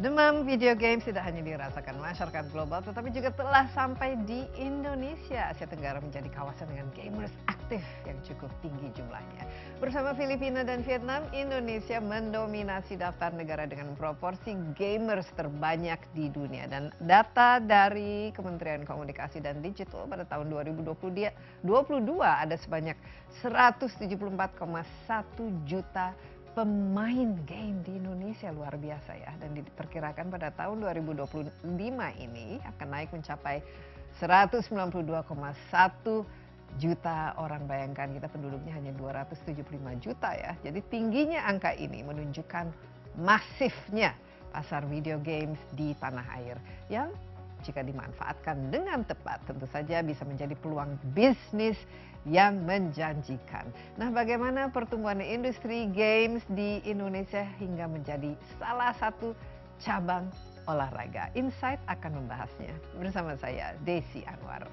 Demam video games tidak hanya dirasakan masyarakat global, tetapi juga telah sampai di Indonesia. Asia Tenggara menjadi kawasan dengan gamers aktif yang cukup tinggi jumlahnya. Bersama Filipina dan Vietnam, Indonesia mendominasi daftar negara dengan proporsi gamers terbanyak di dunia. Dan data dari Kementerian Komunikasi dan Digital pada tahun 2022 ada sebanyak 174,1 juta pemain game di Indonesia. Luar biasa ya, dan diperkirakan pada tahun 2025 ini akan naik mencapai 192,1 juta orang. Bayangkan kita penduduknya hanya 275 juta ya. Jadi tingginya angka ini menunjukkan masifnya pasar video games di tanah air yang jika dimanfaatkan dengan tepat tentu saja bisa menjadi peluang bisnis yang menjanjikan. Nah, bagaimana pertumbuhan industri games di Indonesia hingga menjadi salah satu cabang olahraga? Insight akan membahasnya bersama saya, Desi Anwar.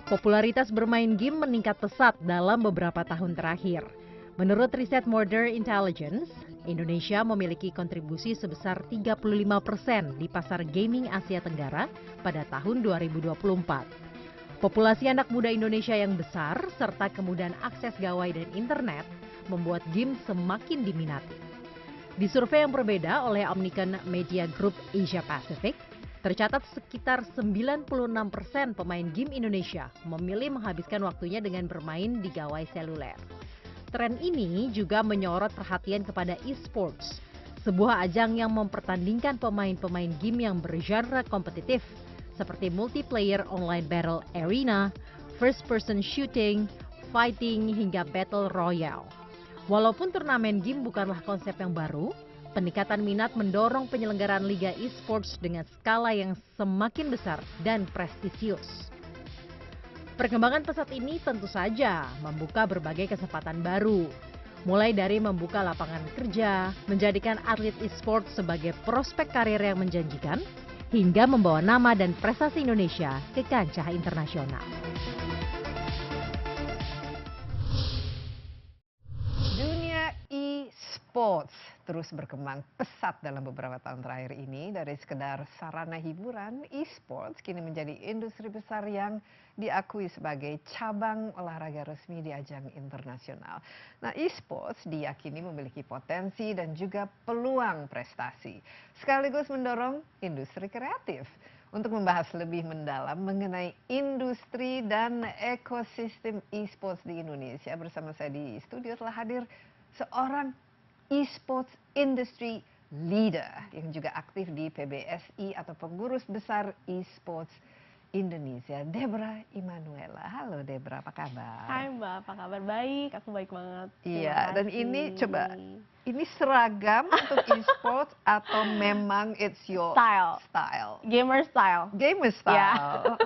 Popularitas bermain game meningkat pesat dalam beberapa tahun terakhir. Menurut riset Modern Intelligence, Indonesia memiliki kontribusi sebesar 35% di pasar gaming Asia Tenggara pada tahun 2024. Populasi anak muda Indonesia yang besar serta kemudahan akses gawai dan internet membuat game semakin diminati. Di survei yang berbeda oleh Omnicom Media Group Asia Pacific, tercatat sekitar 96% pemain game Indonesia memilih menghabiskan waktunya dengan bermain di gawai seluler. Tren ini juga menyorot perhatian kepada e-sports, sebuah ajang yang mempertandingkan pemain-pemain game yang bergenre kompetitif seperti multiplayer online battle arena, first person shooting, fighting, hingga battle royale. Walaupun turnamen game bukanlah konsep yang baru, peningkatan minat mendorong penyelenggaraan liga e-sports dengan skala yang semakin besar dan prestisius. Perkembangan pesat ini tentu saja membuka berbagai kesempatan baru, mulai dari membuka lapangan kerja, menjadikan atlet e-sports sebagai prospek karir yang menjanjikan, hingga membawa nama dan prestasi Indonesia ke kancah internasional. Dunia e-sports terus berkembang pesat dalam beberapa tahun terakhir ini. Dari sekedar sarana hiburan, e-sports kini menjadi industri besar yang diakui sebagai cabang olahraga resmi di ajang internasional. Nah, e-sports diyakini memiliki potensi dan juga peluang prestasi, sekaligus mendorong industri kreatif. Untuk membahas lebih mendalam mengenai industri dan ekosistem e-sports di Indonesia, bersama saya di studio telah hadir seorang e-sports industry leader yang juga aktif di PBSI atau Pengurus Besar E-sports Indonesia, Debra Immanuela. Halo Debra, apa kabar? Hai Mbak, apa kabar? Baik, aku baik banget. Iya, dan ini coba, ini seragam untuk e-sports atau memang it's your style? Gamer style. Gamer Ya. style.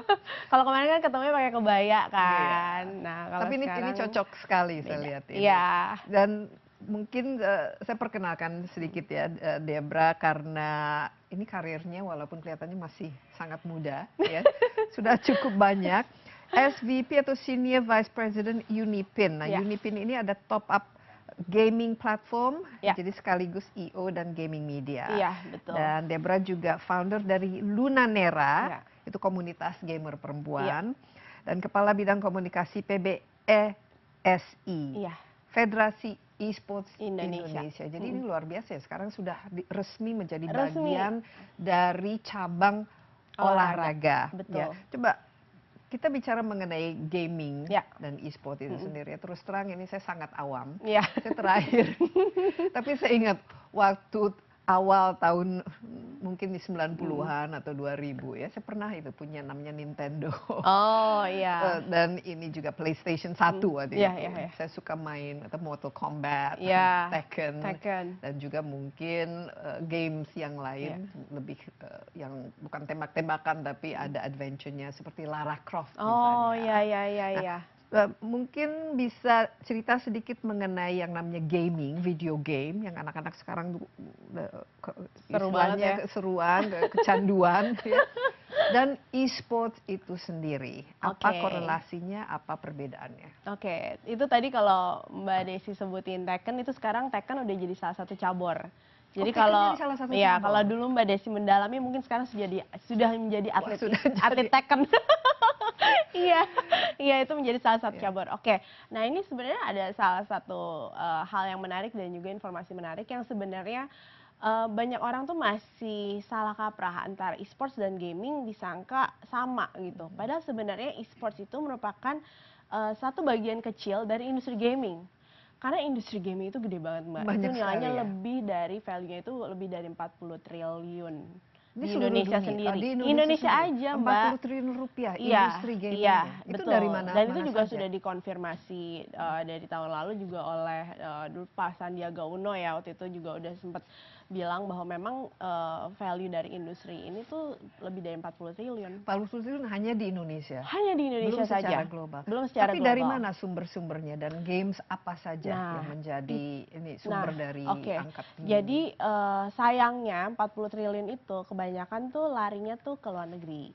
Kalau kemarin kan ketemunya pakai kebaya kan. Iya. Nah, kalau Tapi sekarang ini cocok sekali saya beda. lihat ini. Iya. Dan mungkin saya perkenalkan sedikit ya Debra, karena ini karirnya walaupun kelihatannya masih sangat muda ya, sudah cukup banyak. SVP atau Senior Vice President Unipin. Nah, Ya. Unipin ini ada top up gaming platform, Ya. jadi sekaligus EO dan gaming media. Iya, betul. Dan Debra juga founder dari Lunanera, Ya. itu komunitas gamer perempuan, dan kepala bidang komunikasi PBESI, Iya. Federasi E-sports Indonesia. Indonesia. Jadi ini luar biasa ya, sekarang sudah resmi menjadi Resmi. bagian dari cabang olahraga. Betul. Ya. Coba kita bicara mengenai gaming Ya. dan e-sport itu sendiri. Terus terang ini saya sangat awam. Iya. Saya terakhir, tapi saya ingat waktu awal tahun mungkin di 90-an atau 2000 ya, saya pernah itu punya namanya Nintendo. Oh iya. Dan ini juga PlayStation 1 waktu Iya, itu. iya, iya. Saya suka main atau Mortal Kombat, Iya. Tekken, Tekken. dan juga mungkin games yang lain lebih yang bukan tembak-tembakan tapi ada adventure-nya seperti Lara Croft misalnya. Oh iya iya iya Nah, iya. Mungkin bisa cerita sedikit mengenai yang namanya gaming, video game, yang anak-anak sekarang Seru banget ya. keseruan, kecanduan, ya. Dan e-sports itu sendiri, apa Oke. korelasinya, apa perbedaannya? Oke, itu tadi kalau Mbak Desi sebutin Tekken, itu sekarang Tekken udah jadi salah satu cabur. Jadi Tekken kalau jadi salah satu ya cabur? kalau dulu Mbak Desi mendalami, mungkin sekarang sudah menjadi Wah, atlet sudah atlet jadi. Tekken. Iya, iya itu menjadi salah satu Iya. cabur. Oke, nah ini sebenarnya ada salah satu hal yang menarik dan juga informasi menarik yang sebenarnya banyak orang tuh masih salah kaprah antara e-sports dan gaming, disangka sama gitu. Padahal sebenarnya e-sports itu merupakan satu bagian kecil dari industri gaming. Karena industri gaming itu gede banget, Mbak. Banyak Itu nilainya sekali ya. lebih dari value-nya itu lebih dari 40 triliun Ini di seluruh Indonesia dunia. sendiri. Di Indonesia sendiri. aja, Mbak. 40 triliun rupiah Iya, industri gaming. iya, Itu betul. dari mana? Dan itu mana juga saja? sudah dikonfirmasi dari tahun lalu juga oleh dulu Pak Sandiaga Uno ya, waktu itu juga udah sempat bilang bahwa memang value dari industri ini tuh lebih dari 40 triliun. 40 triliun hanya di Indonesia. Hanya di Indonesia Belum secara saja. global. Belum secara Tapi global. dari mana sumber-sumbernya dan games apa saja Nah, yang menjadi ini sumber dari oke. angka tinggi? Jadi sayangnya 40 triliun itu kebanyakan tuh larinya tuh ke luar negeri.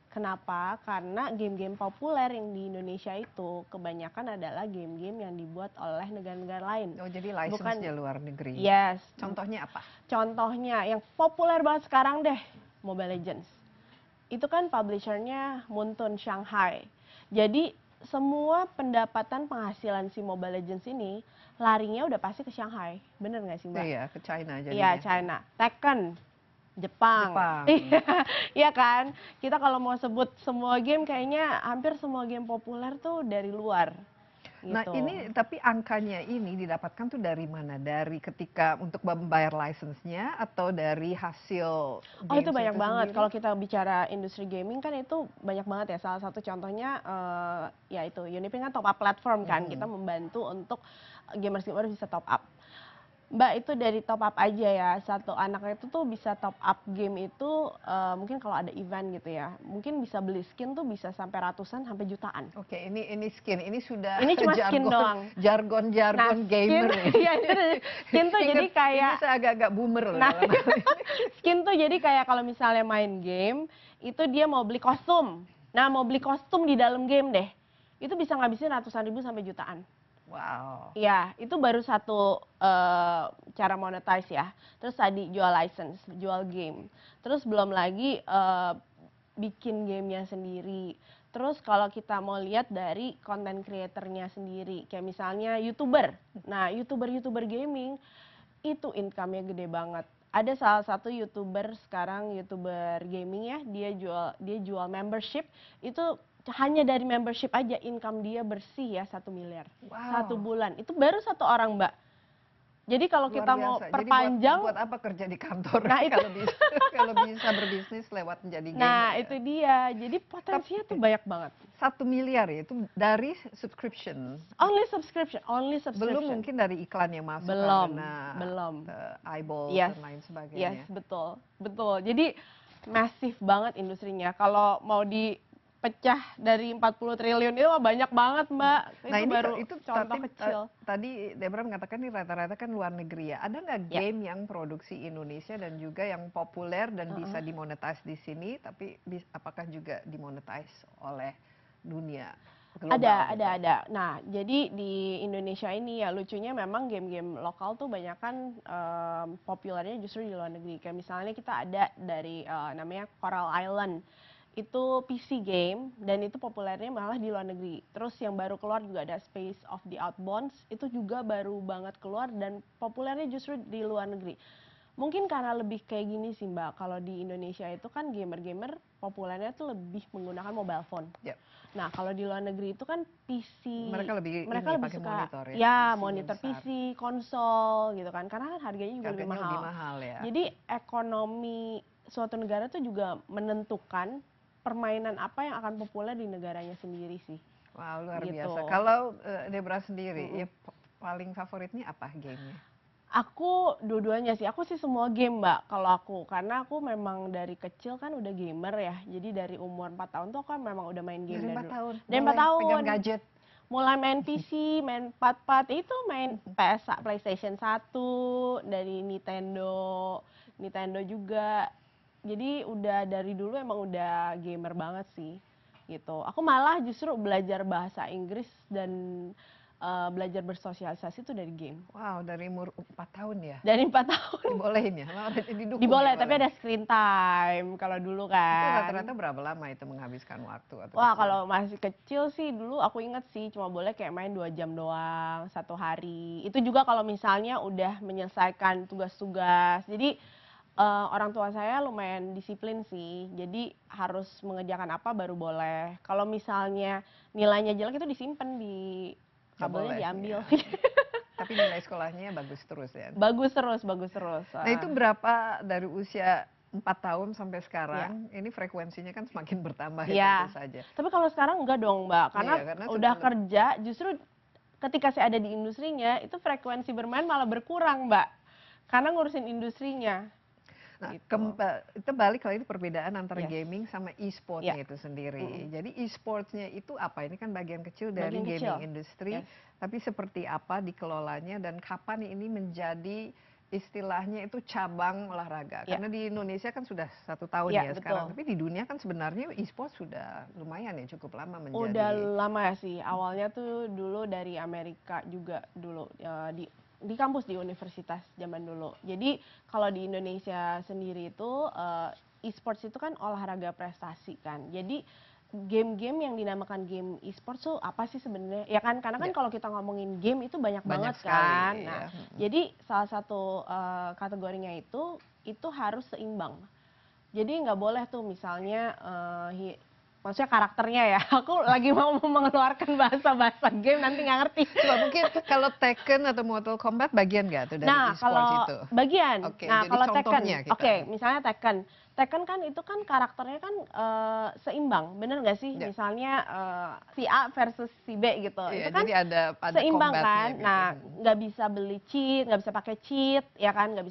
Kenapa? Karena game-game populer yang di Indonesia itu kebanyakan adalah game-game yang dibuat oleh negara-negara lain. Oh, jadi license-nya luar negeri. Yes. Contohnya apa? Contohnya yang populer banget sekarang deh, Mobile Legends. Itu kan publishernya Moonton Shanghai. Jadi semua pendapatan penghasilan si Mobile Legends ini larinya udah pasti ke Shanghai. Bener nggak sih, Mbak? Iya, ke China jadi. Iya, China. Tekken, Jepang. Jepang. Iya kan? Kita kalau mau sebut semua game kayaknya hampir semua game populer tuh dari luar. Nah, Gitu. ini tapi angkanya ini didapatkan tuh dari mana? Dari ketika untuk membayar license-nya atau dari hasil Oh itu games banyak banget. sendiri? Kalau kita bicara industri gaming kan itu banyak banget ya. Salah satu contohnya ya itu Unipin kan top up platform kan. Kita membantu untuk gamers-gamers bisa top up. Mbak itu dari top up aja ya. Satu anak itu tuh bisa top up game itu mungkin kalau ada event gitu ya. Mungkin bisa beli skin tuh bisa sampai ratusan sampai jutaan. Oke, ini skin, ini sudah Ini cuma skin doang. jargon Nah, gamer skin, nih. iya, skin tuh jadi kayak ini saya agak-agak boomer loh. Nah, dalam hal ini. skin tuh jadi kayak kalau misalnya main game, itu dia mau beli kostum. Nah, mau beli kostum di dalam game deh. Itu bisa ngabisin ratusan ribu sampai jutaan. Wow. Ya, itu baru satu cara monetize ya. Terus tadi jual license, jual game. Terus belum lagi bikin gamenya sendiri. Terus kalau kita mau lihat dari content creatornya sendiri, kayak misalnya YouTuber. Nah, YouTuber gaming itu income-nya gede banget. Ada salah satu YouTuber sekarang, YouTuber gaming ya, dia jual membership itu hanya dari membership aja income dia bersih ya 1 miliar. Wow. 1 bulan. Itu baru satu orang, Mbak. Jadi kalau Luar kita mau biasa. perpanjang, Jadi buat apa kerja di kantor Nah, itu. kalau bisa berbisnis lewat menjadi gamer? nah ya? itu dia. Jadi potensinya tuh banyak banget. 1 miliar ya, itu dari subscription. Only subscription. Belum mungkin dari iklan yang masuk Belum, karena belum. eyeball Yes. dan lain sebagainya. Yes, betul. Betul. Jadi masif banget industrinya. Kalau mau dipecah dari 40 triliun itu mah banyak banget, Mbak. Nah, Itu ini baru itu contoh tapi, kecil. tadi Deborah mengatakan ini rata-rata kan luar negeri ya. Ada nggak Ya. game yang produksi Indonesia dan juga yang populer dan bisa dimonetize di sini, tapi apakah juga dimonetize oleh dunia global? Ada. Nah, jadi di Indonesia ini ya lucunya memang game-game lokal tuh banyak kan populernya justru di luar negeri. Kayak misalnya kita ada dari namanya Coral Island. Itu PC game dan itu populernya malah di luar negeri. Terus yang baru keluar juga ada Space of the Outbounds, itu juga baru banget keluar dan populernya justru di luar negeri. Mungkin karena lebih kayak gini sih Mbak, kalau di Indonesia itu kan gamer-gamer populernya tuh lebih menggunakan mobile phone. Yep. Nah kalau di luar negeri itu kan PC, Mereka lebih lebih pakai suka monitor ya. ya PC monitor yang besar. PC, konsol gitu kan, karena kan harganya juga Harganya lebih lebih mahal ya. Jadi ekonomi suatu negara tuh juga menentukan permainan apa yang akan populer di negaranya sendiri sih. Wow, luar Gitu. biasa. Kalau Deborah sendiri, ya paling favoritnya apa gamenya? Aku dua-duanya sih, aku sih semua game Mbak kalau aku, karena aku memang dari kecil kan udah gamer ya, jadi dari umur 4 tahun tuh aku kan memang udah main game Dari 4 dulu. tahun? Dari 4 Mulai tahun. pegang gadget? mulai main PC, main pad-pad itu main PlayStation 1 dari Nintendo juga. Jadi udah dari dulu emang udah gamer banget sih gitu. Aku malah justru belajar bahasa Inggris dan belajar bersosialisasi itu dari game. Wow, dari umur 4 tahun ya? Dari 4 tahun. Dibolehin ya? Didukung Diboleh, ya tapi ada screen time kalau dulu Itu kan. rata-rata berapa lama itu menghabiskan waktu? Atau Wah, kecil? kalau masih kecil sih dulu aku inget sih cuma boleh kayak main 2 jam doang satu hari. Itu juga kalau misalnya udah menyelesaikan tugas-tugas. Jadi orang tua saya lumayan disiplin sih. Jadi harus mengerjakan apa baru boleh. Kalau misalnya nilainya jelek itu disimpan di Nggak kabelnya boleh, diambil. ya. Tapi nilai sekolahnya bagus terus ya? Bagus terus, bagus terus. Nah itu berapa dari usia 4 tahun sampai sekarang, Iya. ini frekuensinya kan semakin bertambah ya Iya. tentu saja. Tapi kalau sekarang enggak dong, Mbak. Karena, Iya, karena udah sebelum- kerja, justru ketika saya ada di industrinya, itu frekuensi bermain malah berkurang, Mbak. Karena ngurusin industrinya. Nah, Gitu. itu balik lagi perbedaan antara Yes. gaming sama e-sportnya Iya. itu sendiri. Jadi e-sportnya itu apa? Ini kan bagian kecil dari Bagian kecil. gaming industry, Yes. tapi seperti apa dikelolanya dan kapan ini menjadi istilahnya itu cabang olahraga? Iya. Karena di Indonesia kan sudah 1 tahun Iya, ya betul. sekarang, tapi di dunia kan sebenarnya e-sport sudah lumayan ya, cukup lama menjadi. Udah lama ya sih. Awalnya tuh dulu dari Amerika juga dulu di kampus di universitas zaman dulu. Jadi kalau di Indonesia sendiri itu e-sports itu kan olahraga prestasi kan. Jadi game-game yang dinamakan game e-sports tuh apa sih sebenarnya? Ya kan karena kan Ya. kalau kita ngomongin game itu banyak Banyak banget sekali, kan. ya. Nah, jadi salah satu kategorinya itu harus seimbang. Jadi nggak boleh tuh misalnya maksudnya karakternya ya. Aku lagi mau mengeluarkan bahasa-bahasa game nanti nggak ngerti. Coba mungkin kalau Tekken atau Mortal Kombat bagian nggak tuh dari Nah, e-sports kalau itu? bagian. Oke, Nah, jadi kalau Tekken, contohnya kita. oke, misalnya Tekken. Tekken kan itu kan karakternya kan seimbang, bener nggak sih? Ya. Misalnya si A versus si B gitu. Iya, Itu kan jadi ada seimbang combatnya kan. gitu. Nah, nggak bisa beli cheat, nggak bisa pakai cheat, ya kan? Nggak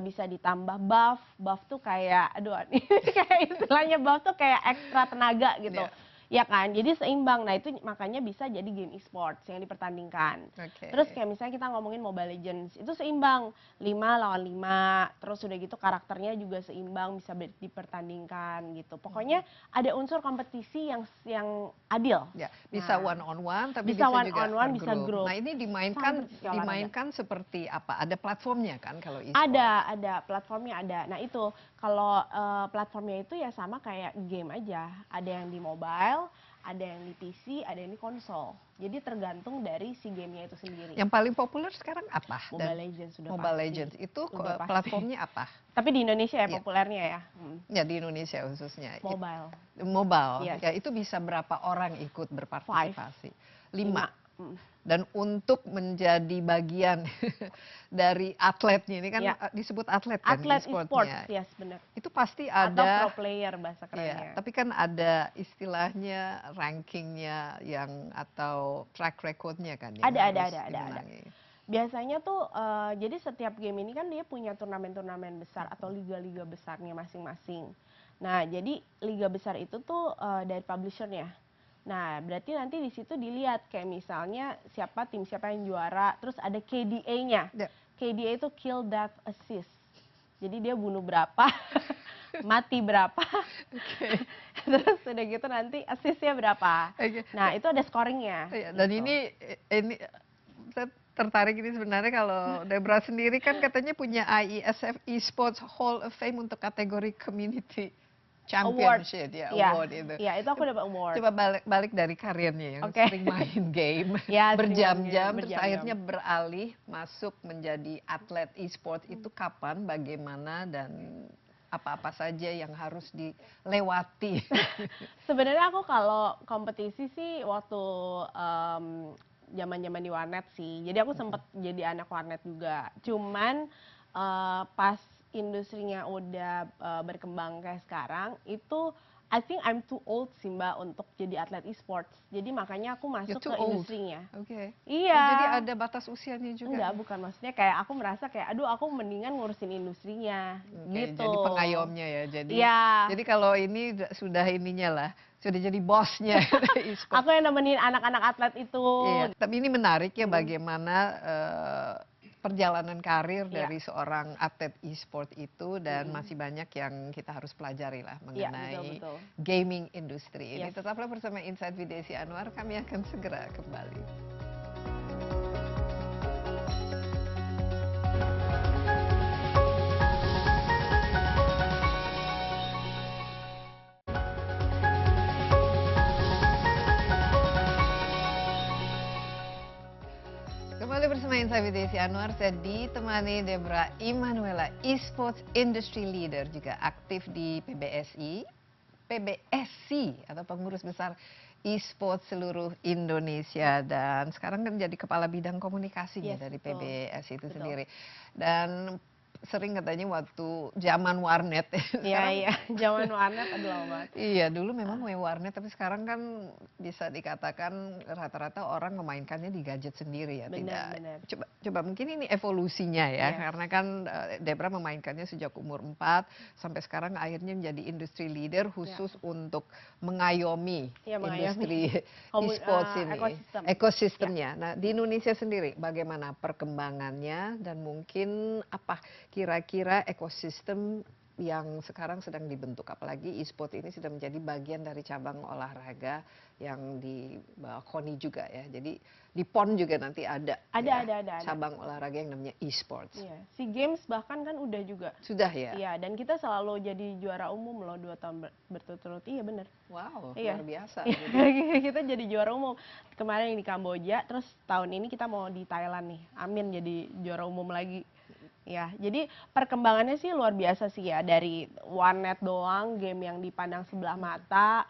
bisa ditambah buff. Buff tuh kayak, aduh, ini kayak istilahnya buff tuh kayak ekstra tenaga gitu. Iya. Ya kan, jadi seimbang. Nah itu makanya bisa jadi game e-sports yang dipertandingkan. Oke. Terus kayak misalnya kita ngomongin Mobile Legends, itu seimbang 5 lawan 5. Terus udah gitu karakternya juga seimbang, bisa dipertandingkan gitu. Pokoknya ada unsur kompetisi yang adil. Ya, bisa Nah, one on one tapi bisa bisa one juga on one, per bisa group. Nah, ini Sama seperti olahraga. dimainkan seperti apa? Ada platformnya kan kalau e-sport? Ada platformnya ada. Nah itu kalau platformnya itu ya sama kayak game aja. Ada yang di mobile, ada yang di PC, ada yang di konsol. Jadi tergantung dari si gamenya itu sendiri. Yang paling populer sekarang apa? Mobile Legends sudah Mobile pasti. Legends itu Udah pasti. platformnya apa? Tapi di Indonesia ya Iya. populernya ya. Ya di Indonesia khususnya. Mobile. Mobile. Yes. Ya itu bisa berapa orang ikut berpartisipasi? 5. Mm. Dan untuk menjadi bagian dari atletnya ini kan Ya. disebut atlet kan Atlet e-sportnya. e-sports, yes benar. Itu pasti Atau ada. pro player bahasa Iya, kerennya. tapi kan ada istilahnya rankingnya yang atau track recordnya kan yang Ada. harus dimenangi. Biasanya tuh jadi setiap game ini kan dia punya turnamen-turnamen besar atau liga-liga besarnya masing-masing. Nah, jadi liga besar itu tuh dari publishernya. Nah, berarti nanti di situ dilihat kayak misalnya tim siapa yang juara, terus ada KDA-nya. Ya. KDA itu kill, death, assist. Jadi dia bunuh berapa, mati berapa, terus udah gitu nanti assist-nya berapa. Oke. Nah, itu ada scoringnya. Iya, dan gitu. ini saya tertarik ini sebenarnya kalau Debra sendiri kan katanya punya IESF Esports Hall of Fame untuk kategori community championship ya, Iya, award itu. Iya, itu aku dapat award. Coba balik dari karirnya yang Oke. sering main game Ya, sering main berjam-jam game, terus berjam-jam. akhirnya beralih masuk menjadi atlet e-sport itu kapan, bagaimana dan apa-apa saja yang harus dilewati. Sebenarnya aku kalau kompetisi sih waktu zaman-zaman di warnet sih. Jadi aku sempat jadi anak warnet juga. Cuman pas industrinya udah berkembang kayak sekarang, itu I think I'm too old sih Mbak untuk jadi atlet e-sports. Jadi makanya aku You're masuk too ke old. industrinya. Oke. Iya. Oh, jadi ada batas usianya juga. Enggak, bukan, maksudnya kayak aku merasa kayak aduh aku mendingan ngurusin industrinya Oke, gitu. jadi pengayomnya ya. Jadi Iya. jadi kalau ini sudah ininya lah, sudah jadi bosnya e-sport. Aku yang nemenin anak-anak atlet itu. Iya, tapi ini menarik ya bagaimana perjalanan karir Iya. dari seorang atlet e-sport itu dan masih banyak yang kita harus pelajari lah Iya, mengenai betul. gaming industri ini. Yes. Tetaplah bersama Insight with Desi Anwar, kami akan segera kembali. Kembali bersama Insight with Desi Anwar, saya ditemani Debra Immanuela, Esports Industry Leader, juga aktif di PBSI atau Pengurus Besar Esports seluruh Indonesia, dan sekarang kan jadi kepala bidang komunikasinya Yes, dari betul. PBSI itu Betul. sendiri. Dan sering katanya waktu zaman warnet. Iya, zaman warnet aduh lama banget. Iya, dulu memang main warnet, tapi sekarang kan bisa dikatakan rata-rata orang memainkannya di gadget sendiri ya, Benar, tidak. benar. Coba mungkin ini evolusinya ya, Yes. karena kan Debra memainkannya sejak umur 4 sampai sekarang akhirnya menjadi industry leader khusus untuk mengayomi Ya, mengayomi. industri e-sports ini, ekosistem. ekosistemnya. Nah, di Indonesia sendiri bagaimana perkembangannya dan mungkin apa kira-kira ekosistem yang sekarang sedang dibentuk, apalagi e-sport ini sudah menjadi bagian dari cabang olahraga yang di KONI juga ya. Jadi di PON juga nanti ada Ada. cabang olahraga yang namanya e-sports. Iya, SEA Games bahkan kan udah juga. Sudah ya? Iya, dan kita selalu jadi juara umum loh 2 tahun berturut-turut. Iya bener. Wow, Iya. luar biasa. Kita jadi juara umum. Kemarin yang di Kamboja, terus tahun ini kita mau di Thailand nih. Amin jadi juara umum lagi. Ya, jadi perkembangannya sih luar biasa sih ya. Dari warnet doang, game yang dipandang sebelah mata.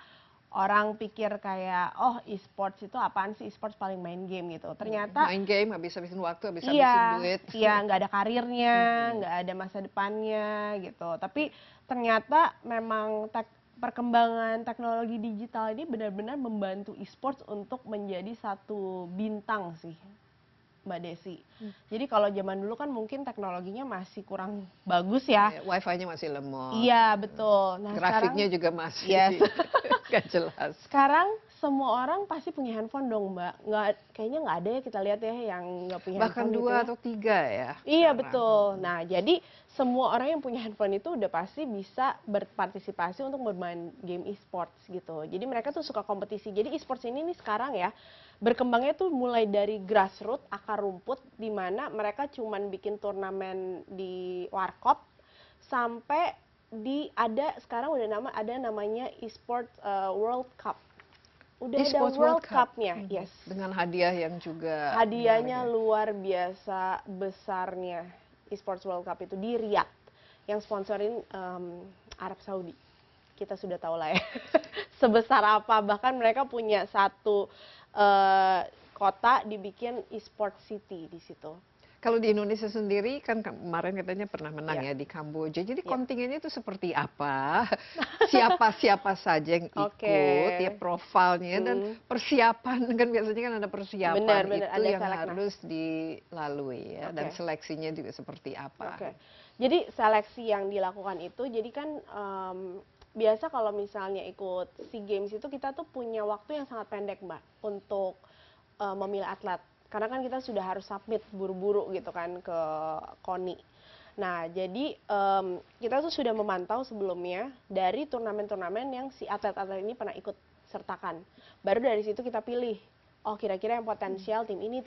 Orang pikir kayak, oh e-sports itu apaan sih? E-sports paling main game gitu. Ternyata main game, habis-habisin waktu, habis-habisin iya, duit. iya, nggak ada karirnya, nggak ada masa depannya gitu. Tapi ternyata memang perkembangan teknologi digital ini benar-benar membantu e-sports untuk menjadi satu bintang sih, Mbak Desi. Jadi kalau zaman dulu kan mungkin teknologinya masih kurang bagus ya. Wifi-nya masih lemot. Iya, betul. Nah, grafiknya juga masih Yes. nggak jelas. sekarang semua orang pasti punya handphone dong, Mbak. Kayaknya nggak ada ya kita lihat ya yang nggak punya Bahkan handphone 2 gitu ya. atau 3 ya. Iya, sekarang. betul. Nah, jadi semua orang yang punya handphone itu udah pasti bisa berpartisipasi untuk bermain game e-sports gitu. Jadi mereka tuh suka kompetisi. Jadi e-sports ini nih sekarang ya berkembangnya tuh mulai dari grassroots, akar rumput, di mana mereka cuman bikin turnamen di warkop sampai sekarang udah ada namanya e-sports World Cup. Udah E-sports ada World Cup. Cup-nya, yes. Dengan hadiah yang juga Hadiahnya menarik ya. luar biasa besarnya. E-sports World Cup itu di Riyadh, yang sponsorin Arab Saudi. Kita sudah tahu lah ya sebesar apa. Bahkan mereka punya satu kota dibikin e-sport city di situ. Kalau di Indonesia sendiri kan kemarin katanya pernah menang Ya. ya di Kamboja. Jadi Ya. kontingennya itu seperti apa? Siapa-siapa saja yang ikut, Oke. ya profilnya dan persiapan kan biasanya kan ada persiapan Benar, itu ada yang seleknas. harus dilalui ya, dan Oke. seleksinya juga seperti apa. Oke. Jadi seleksi yang dilakukan itu, jadi kan biasa kalau misalnya ikut SEA Games itu kita tuh punya waktu yang sangat pendek, Mbak, untuk memilih atlet. Karena kan kita sudah harus submit buru-buru gitu kan ke KONI. Nah, jadi kita tuh sudah memantau sebelumnya dari turnamen-turnamen yang si atlet-atlet ini pernah ikut sertakan. Baru dari situ kita pilih, oh kira-kira yang potensial tim ini,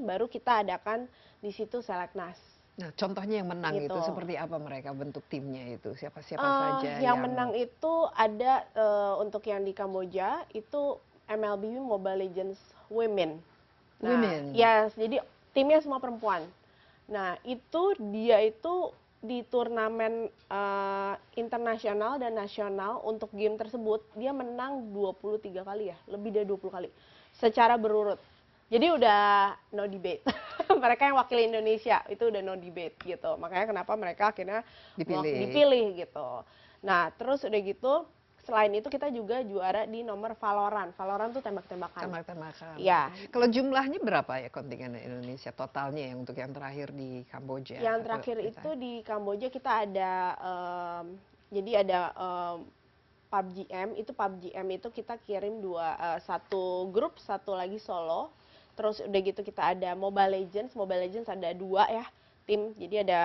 baru kita adakan di situ seleknas. Nah, contohnya yang menang Gitu. itu seperti apa mereka bentuk timnya itu? Siapa-siapa saja Yang menang itu ada untuk yang di Kamboja itu MLB Mobile Legends Women. Nah, Women? Yes, jadi timnya semua perempuan. Nah, dia itu di turnamen internasional dan nasional untuk game tersebut, dia menang 23 kali ya, lebih dari 20 kali. Secara berurut. Jadi udah no debate. Mereka yang wakili Indonesia itu udah no debate gitu. Makanya kenapa mereka akhirnya mau dipilih gitu. Nah, terus udah gitu selain itu kita juga juara di nomor Valorant. Valorant tuh tembak-tembakan. Tembak-tembakan. Ya. Kalau jumlahnya berapa ya kontingen Indonesia totalnya yang untuk yang terakhir di Kamboja? Yang terakhir itu di Kamboja kita ada jadi ada PUBG M, itu PUBG M itu kita kirim satu grup, satu lagi solo. Terus udah gitu kita ada Mobile Legends ada 2 ya tim, jadi ada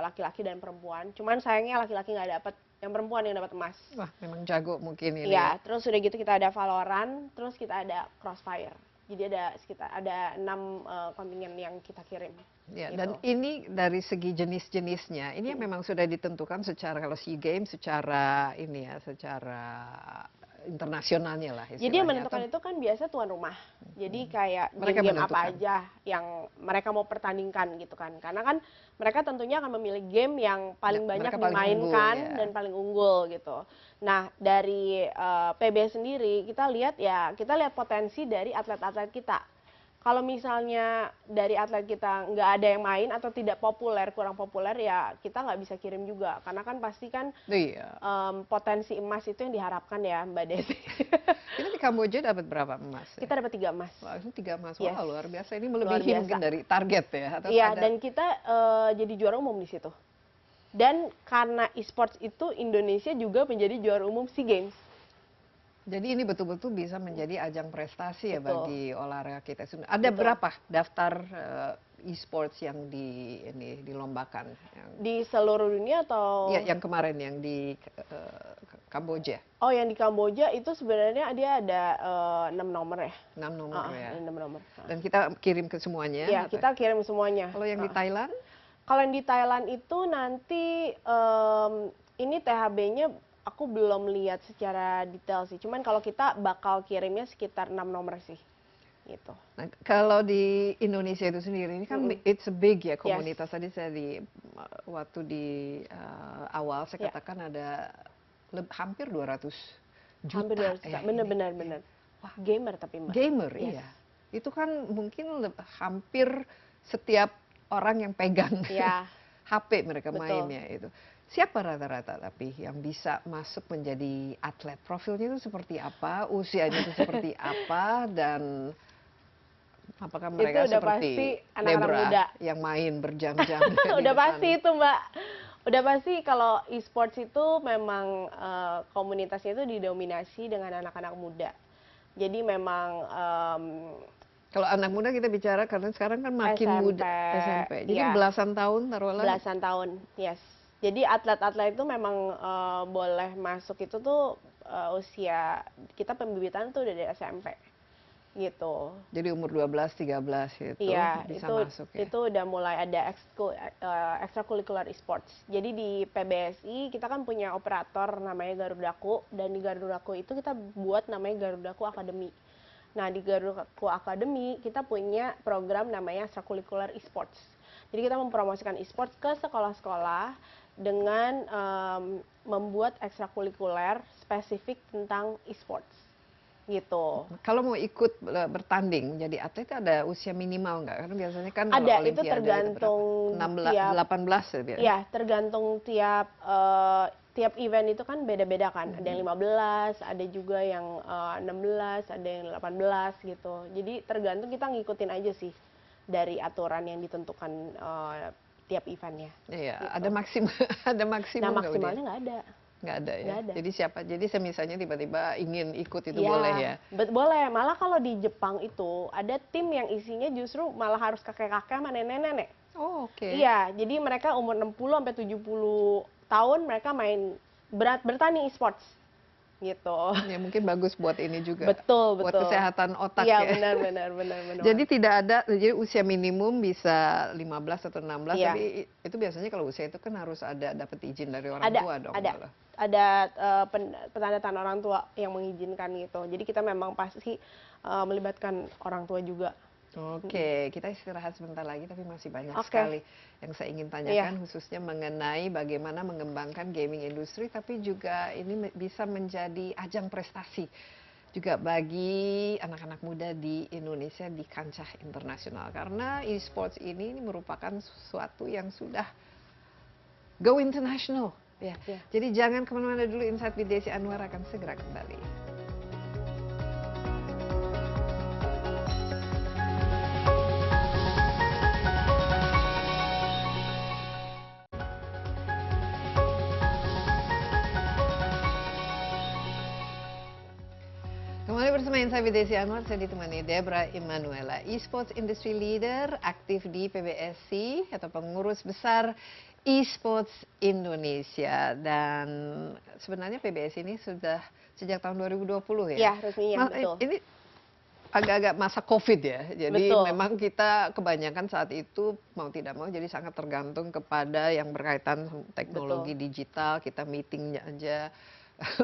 laki-laki dan perempuan. Cuman sayangnya laki-laki nggak dapet, yang perempuan yang dapat emas. Wah, memang jago mungkin ini. Iya, terus udah gitu kita ada Valorant, terus kita ada Crossfire. Jadi ada 6 kontingen yang kita kirim. Ya, gitu. dan ini dari segi jenis-jenisnya, ini memang sudah ditentukan secara kalau SEA Games secara ini ya, secara internasionalnya lah istilahnya. Jadi yang menentukan itu kan biasa tuan rumah. Jadi kayak game-game apa aja yang mereka mau pertandingkan gitu kan. Karena kan mereka tentunya akan memilih game yang paling banyak dimainkan dan paling unggul gitu. Nah, dari PB sendiri kita lihat potensi dari atlet-atlet kita. Kalau misalnya dari atlet kita nggak ada yang main atau tidak populer, kurang populer, ya kita nggak bisa kirim juga. Karena kan pasti kan potensi emas itu yang diharapkan ya Mbak Desi. Ini di Kamboja dapat berapa emas? Kita dapat 3 emas. Wah, ini 3 emas. Wah, luar biasa. Ini melebihi mungkin dari target ya? Iya, dan kita jadi juara umum di situ. Dan karena e-sports itu Indonesia juga menjadi juara umum SEA Games. Jadi ini betul-betul bisa menjadi ajang prestasi ya bagi olahraga kita. Ada berapa daftar e-sports yang dilombakan? Di seluruh dunia atau? Iya, yang kemarin yang di Kamboja. Oh, yang di Kamboja itu sebenarnya dia ada 6 nomor ya. 6 nomor ya. 6 nomor. Dan kita kirim ke semuanya? Iya, kita kirim semuanya. Kalau yang di Thailand? Kalau yang di Thailand itu nanti ini THB-nya aku belum lihat secara detail sih. Cuman kalau kita bakal kirimnya sekitar 6 nomor sih. Gitu. Nah, kalau di Indonesia itu sendiri ini kan it's a big ya komunitas. Tadi saya waktu di awal saya katakan ada hampir 200 juta. Hampir 200 juta. Benar. Wah, gamer tapi Mbak. Gamer, iya. Itu kan mungkin hampir setiap orang yang pegang HP mereka mainnya itu. Siapa rata-rata tapi yang bisa masuk menjadi atlet? Profilnya itu seperti apa? Usianya itu seperti apa? Dan apakah mereka itu udah seperti pasti anak-anak muda yang main berjam-jam? Udah pasti itu Mbak. Udah pasti kalau e-sports itu memang komunitasnya itu didominasi dengan anak-anak muda. Jadi memang kalau anak muda kita bicara karena sekarang kan makin muda SMP. Jadi belasan tahun taruhlah. Belasan tahun, yes. Jadi atlet-atlet itu memang boleh masuk itu tuh usia kita pembibitan tuh udah dari SMP gitu. Jadi umur 12, 13 itu bisa masuk ya. Itu udah mulai ada extracurricular esports. Jadi di PBSI kita kan punya operator namanya Garudaku, dan di Garudaku itu kita buat namanya Garudaku Academy. Nah, di Garudaku Academy kita punya program namanya extracurricular esports. Jadi kita mempromosikan esports ke sekolah-sekolah dengan membuat ekstrakurikuler spesifik tentang esports gitu. Kalau mau ikut bertanding menjadi atlet ada usia minimal nggak? Karena biasanya kan ada, itu tergantung 18 ya. Ya, tergantung tiap event itu kan beda-beda kan. Ada yang 15, ada juga yang 16, ada yang 18 gitu. Jadi tergantung, kita ngikutin aja sih dari aturan yang ditentukan tiap eventnya. Iya, gitu. ada maksimum Nah, maksimalnya nggak ada. Nggak ada ya. Nggak ada. Jadi saya misalnya tiba-tiba ingin ikut itu boleh ya. Boleh. Malah kalau di Jepang itu ada tim yang isinya justru malah harus kakek-kakek sama nenek-nenek. Oh, oke. Iya, jadi mereka umur 60 sampai 70 tahun mereka main bertani e-sports. Gitu. Ya mungkin bagus buat ini juga. Betul. Buat kesehatan otak ya. Iya, benar. Jadi tidak ada, jadi usia minimum bisa 15 atau 16, iya. tapi itu biasanya kalau usia itu kan harus dapat izin dari orang tua dong. Ada penandatangan orang tua yang mengizinkan gitu. Jadi kita memang pasti melibatkan orang tua juga. Oke, kita istirahat sebentar lagi, tapi masih banyak sekali yang saya ingin tanyakan, khususnya mengenai bagaimana mengembangkan gaming industri, tapi juga ini bisa menjadi ajang prestasi juga bagi anak-anak muda di Indonesia di kancah internasional, karena e-sports ini merupakan sesuatu yang sudah go international ya. Ya. Jadi jangan kemana-mana dulu, Insight with Desi Anwar akan segera kembali. Kembali bersama Insight with Desi Anwar, saya ditemani Debra Emanuela, e-sports industry leader, aktif di PBSI atau pengurus besar e-sports Indonesia. Dan sebenarnya PBSI ini sudah sejak tahun 2020 ya? Ya, resminya, betul. Ini agak-agak masa COVID ya, jadi Betul. memang kita kebanyakan saat itu mau tidak mau jadi sangat tergantung kepada yang berkaitan teknologi digital, kita meetingnya aja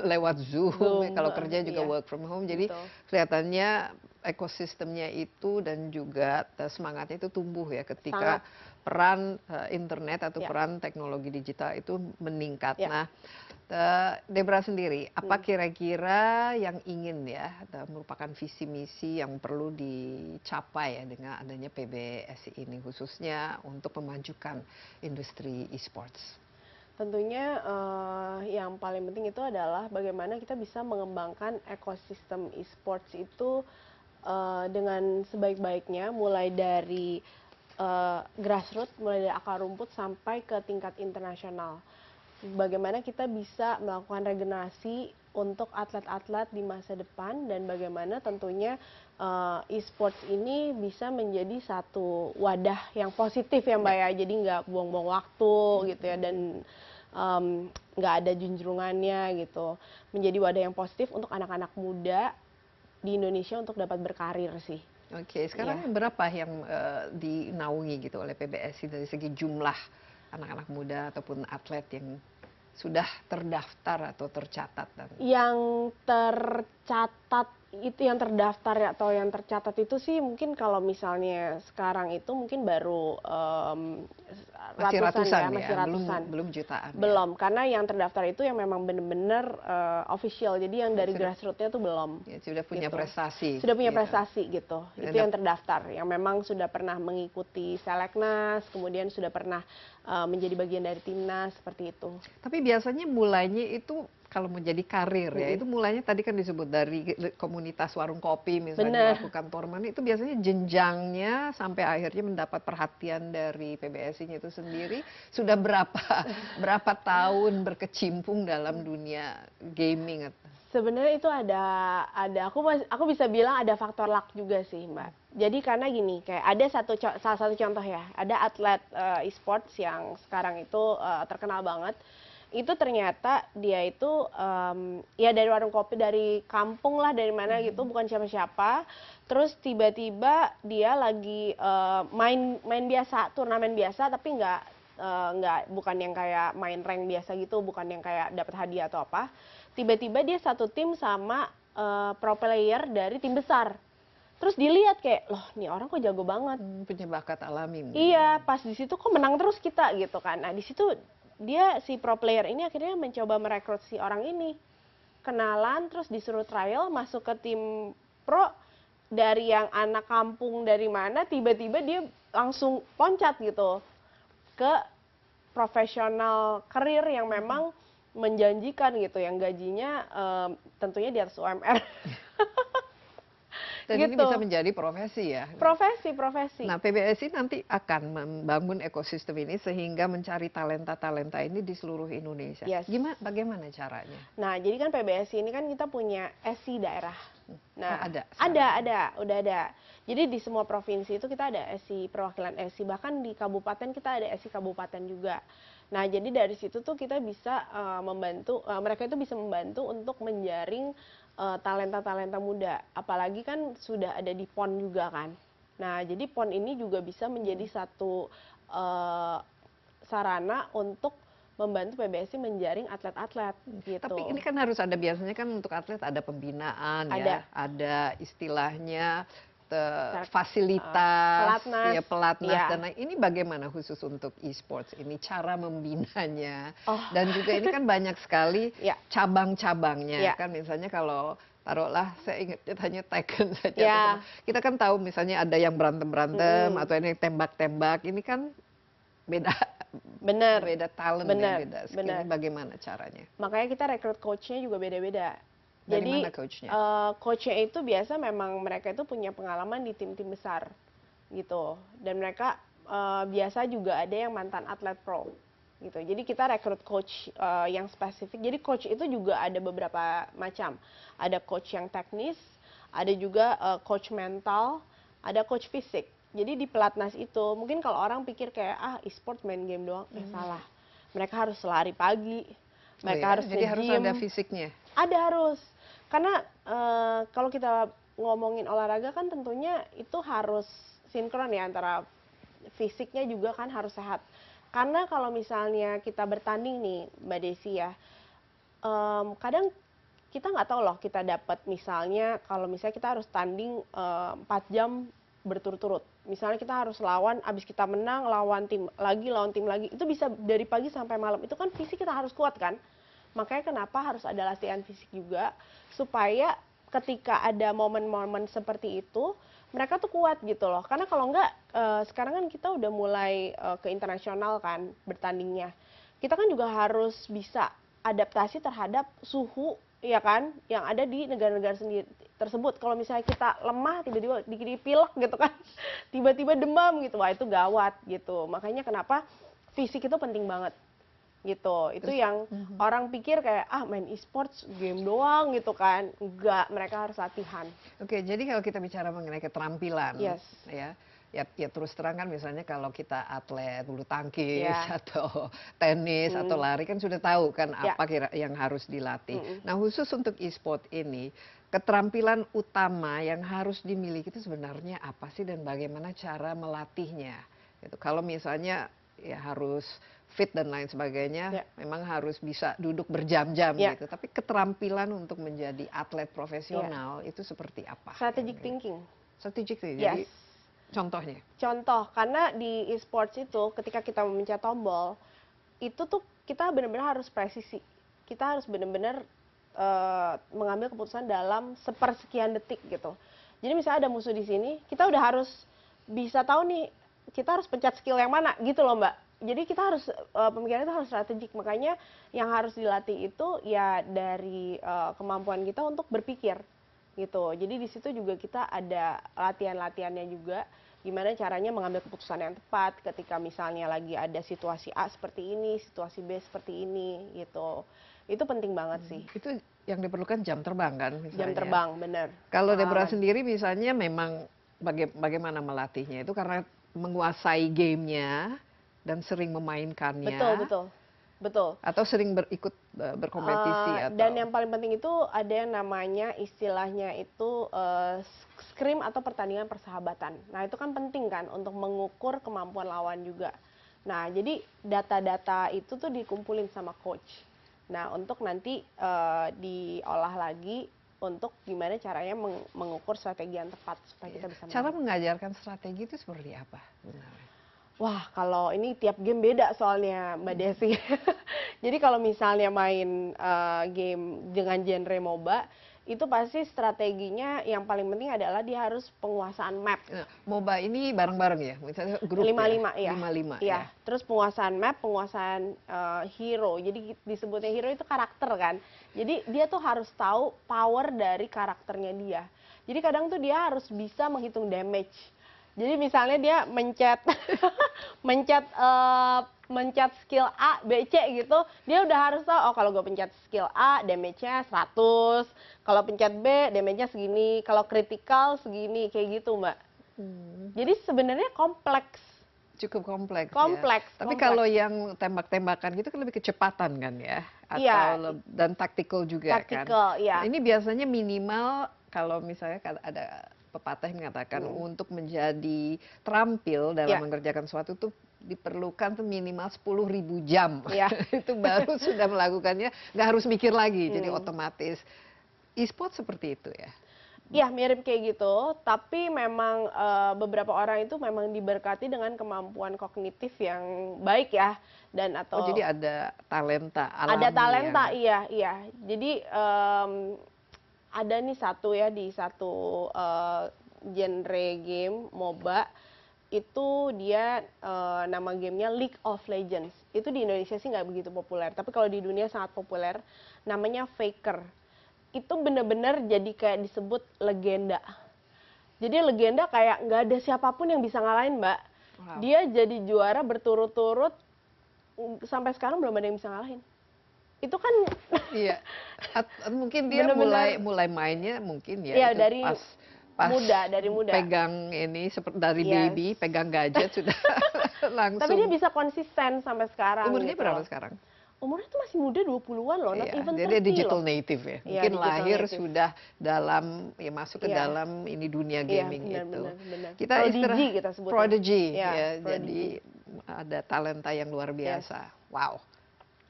lewat Zoom, kalau kerja juga work from home, jadi kelihatannya ekosistemnya itu dan juga semangatnya itu tumbuh ya ketika peran internet atau peran teknologi digital itu meningkat. Nah, Debra sendiri, apa kira-kira yang ingin ya merupakan visi misi yang perlu dicapai ya dengan adanya PBSI ini, khususnya untuk memajukan industri e-sports? Tentunya yang paling penting itu adalah bagaimana kita bisa mengembangkan ekosistem e-sports itu dengan sebaik-baiknya, mulai dari grassroots, mulai dari akar rumput sampai ke tingkat internasional. Bagaimana kita bisa melakukan regenerasi untuk atlet-atlet di masa depan, dan bagaimana tentunya e-sports ini bisa menjadi satu wadah yang positif ya Mbak ya, jadi nggak buang-buang waktu gitu ya, dan nggak ada junjungannya gitu, menjadi wadah yang positif untuk anak-anak muda di Indonesia untuk dapat berkarir sih. Oke, sekarang berapa yang dinaungi gitu oleh PBSI dari segi jumlah anak-anak muda ataupun atlet yang sudah terdaftar atau tercatat? Yang tercatat itu, yang terdaftar atau yang tercatat itu sih mungkin kalau misalnya sekarang itu mungkin baru ratusan ya, masih ratusan. Belum jutaan. Belum, karena yang terdaftar itu yang memang benar-benar official, jadi yang dari grassroots-nya tuh belum. Ya, sudah punya prestasi. Sudah punya prestasi gitu. Itu yang terdaftar, yang memang sudah pernah mengikuti Seleknas, kemudian sudah pernah menjadi bagian dari timnas, seperti itu. Tapi biasanya mulainya itu kalau mau jadi karir ya, itu mulainya tadi kan disebut dari komunitas warung kopi misalnya, melakukan torman, itu biasanya jenjangnya sampai akhirnya mendapat perhatian dari PBSI-nya itu sendiri sudah berapa tahun berkecimpung dalam dunia gaming? Sebenarnya itu ada aku bisa bilang ada faktor luck juga sih Mbak. Jadi karena gini, kayak ada salah satu contoh ya, ada atlet e-sports yang sekarang itu terkenal banget. Itu ternyata dia itu ya dari warung kopi, dari kampung lah, dari mana gitu, bukan siapa-siapa. Terus tiba-tiba dia lagi main biasa, turnamen biasa, tapi bukan yang kayak main rank biasa gitu, bukan yang kayak dapat hadiah atau apa. Tiba-tiba dia satu tim sama pro player dari tim besar. Terus dilihat kayak, loh nih orang kok jago banget. Punya bakat alami. Iya, pas di situ kok menang terus kita gitu kan. Nah di situ dia, si pro player ini akhirnya mencoba merekrut si orang ini, kenalan, terus disuruh trial, masuk ke tim pro. Dari yang anak kampung dari mana, tiba-tiba dia langsung loncat gitu ke profesional karir yang memang menjanjikan gitu, yang gajinya tentunya di atas UMR. Dan gitu. Ini bisa menjadi profesi ya? Profesi. Nah, PBSI nanti akan membangun ekosistem ini sehingga mencari talenta-talenta ini di seluruh Indonesia. Bagaimana caranya? Nah, jadi kan PBSI ini kan kita punya SI daerah. Nah, udah ada. Jadi di semua provinsi itu kita ada SI, perwakilan SI, bahkan di kabupaten kita ada SI kabupaten juga. Nah, jadi dari situ tuh kita bisa membantu, mereka itu bisa membantu untuk menjaring talenta-talenta muda, apalagi kan sudah ada di PON juga kan. Nah, jadi PON ini juga bisa menjadi satu sarana untuk membantu PBSI menjaring atlet-atlet gitu. Tapi ini kan harus ada, biasanya kan untuk atlet ada pembinaan ya, ada istilahnya fasilitas, pelatnas, ya pelatnas iya. dan lain. Ini bagaimana khusus untuk e-sports ini cara membinanya Oh. dan juga ini kan banyak sekali Iya. cabang-cabangnya Iya. kan misalnya kalau taruhlah saya ingat hanya Tekken saja. Iya. Kita kan tahu misalnya ada yang berantem-berantem atau yang tembak-tembak. Ini kan beda Bener. beda talent Bener, ya, beda skill. bener. Ini bagaimana caranya? Makanya kita rekrut coachnya juga beda-beda. Dari Jadi mana coachnya? coachnya itu biasa memang mereka itu punya pengalaman di tim-tim besar gitu. Dan mereka biasa juga ada yang mantan atlet pro gitu. Jadi kita rekrut coach yang spesifik. Jadi coach itu juga ada beberapa macam. Ada coach yang teknis, ada juga coach mental, ada coach fisik. Jadi di pelatnas itu mungkin kalau orang pikir kayak e-sport main game doang, salah. Mereka harus lari pagi, mereka harus jadi harus nge-gym. ada fisiknya. Ada harus, karena kalau kita ngomongin olahraga kan tentunya itu harus sinkron ya antara fisiknya juga kan harus sehat. Karena kalau misalnya kita bertanding nih Mbak Desi ya, kadang kita nggak tahu loh kita dapat misalnya kalau misalnya kita harus tanding 4 jam berturut-turut. Misalnya kita harus lawan, abis kita menang, lawan tim lagi, itu bisa dari pagi sampai malam. Itu kan fisik kita harus kuat kan? Makanya kenapa harus ada latihan fisik juga, supaya ketika ada momen-momen seperti itu, mereka tuh kuat gitu loh. Karena kalau enggak, sekarang kan kita udah mulai ke internasional kan bertandingnya. Kita kan juga harus bisa adaptasi terhadap suhu ya kan yang ada di negara-negara sendiri tersebut. Kalau misalnya kita lemah tiba-tiba dipilek gitu kan, tiba-tiba demam gitu, wah itu gawat gitu. Makanya kenapa fisik itu penting banget gitu. Itu yang orang pikir kayak main e-sports game doang gitu kan. Enggak, mereka harus latihan. Oke, jadi kalau kita bicara mengenai keterampilan, Yes. ya terus terang kan misalnya kalau kita atlet bulu tangkis Yeah. atau tenis atau lari kan sudah tahu kan Yeah. apa kira yang harus dilatih. Nah khusus untuk e-sport ini, keterampilan utama yang harus dimiliki itu sebenarnya apa sih dan bagaimana cara melatihnya? Gitu. Kalau misalnya ya harus fit dan lain sebagainya, memang harus bisa duduk berjam-jam gitu. Tapi keterampilan untuk menjadi atlet profesional itu seperti apa? Strategic thinking. Strategic thinking. Yes. Jadi contohnya? Contoh, karena di e-sports itu ketika kita memencet tombol, itu tuh kita benar-benar harus presisi. Kita harus benar-benar mengambil keputusan dalam sepersekian detik gitu. Jadi misalnya ada musuh di sini, kita udah harus bisa tahu nih, kita harus pencet skill yang mana gitu loh Mbak. Jadi kita harus, pemikiran itu harus strategik. Makanya yang harus dilatih itu ya dari kemampuan kita untuk berpikir gitu. Jadi di situ juga kita ada latihan-latihannya juga, gimana caranya mengambil keputusan yang tepat ketika misalnya lagi ada situasi A seperti ini, situasi B seperti ini gitu. Itu penting banget sih. Itu yang diperlukan jam terbang kan misalnya? Jam terbang, bener. Kalau Deborah sendiri misalnya memang bagaimana melatihnya itu karena menguasai gamenya dan sering memainkannya. Betul. Atau sering berkompetisi atau. Dan yang paling penting itu ada yang namanya istilahnya itu scrim atau pertandingan persahabatan. Nah itu kan penting kan untuk mengukur kemampuan lawan juga. Nah jadi data-data itu tuh dikumpulin sama coach. Nah untuk nanti diolah lagi untuk gimana caranya mengukur strategi yang tepat supaya kita bisa menang. Cara mengajarkan strategi itu seperti apa sebenarnya? Wah, kalau ini tiap game beda soalnya Mbak Desi. Jadi kalau misalnya main game dengan genre MOBA, itu pasti strateginya yang paling penting adalah dia harus penguasaan map. Nah, MOBA ini bareng-bareng ya? Misalnya grup 5-5 ya? 5-5 ya. Terus penguasaan map, penguasaan hero. Jadi disebutnya hero itu karakter kan. Jadi dia tuh harus tahu power dari karakternya dia. Jadi kadang tuh dia harus bisa menghitung damage. Jadi misalnya dia mencet skill A, B, C gitu, dia udah harus tahu, oh kalau gue pencet skill A, damage-nya 100, kalau pencet B, damage-nya segini, kalau critical segini, kayak gitu Mbak. Jadi sebenarnya kompleks. Cukup kompleks. Kompleks. Tapi kalau yang tembak-tembakan gitu kan lebih kecepatan kan ya? Atau dan taktikal juga kan? Taktikal, iya. Ini biasanya minimal kalau misalnya ada pepatah yang mengatakan untuk menjadi terampil dalam mengerjakan sesuatu tuh diperlukan tuh minimal 10.000 jam. Itu baru sudah melakukannya, nggak harus mikir lagi, jadi otomatis. E-sport seperti itu ya? Iya, mirip kayak gitu, tapi memang beberapa orang itu memang diberkati dengan kemampuan kognitif yang baik ya, dan Oh, atau jadi ada talenta ada alami talenta, yang iya, iya. Jadi ada nih satu ya di satu genre game MOBA itu dia nama gamenya League of Legends. Itu di Indonesia sih nggak begitu populer, tapi kalau di dunia sangat populer. Namanya Faker. Itu bener-bener jadi kayak disebut legenda. Jadi legenda kayak nggak ada siapapun yang bisa ngalahin, Mbak. wow. Dia jadi juara berturut-turut sampai sekarang belum ada yang bisa ngalahin. Itu kan Iya. Mungkin dia bener-bener mulai mainnya mungkin ya iya, itu dari pas dari muda. pegang ini seperti dari Yes. baby pegang gadget sudah langsung. Tapi dia bisa konsisten sampai sekarang. Umurnya gitu berapa loh. sekarang? Umurnya tuh masih muda 20-an loh, not Iya, even jadi dia 30 digital loh. native ya. Iya, Mungkin digital lahir native. sudah dalam ya masuk ke Iya. dalam ini dunia Iya, gaming benar, itu. benar. Kita Prodigy kita sebutnya. prodigy Iya, ya. prodigy. Jadi ada talenta yang luar biasa. Wow.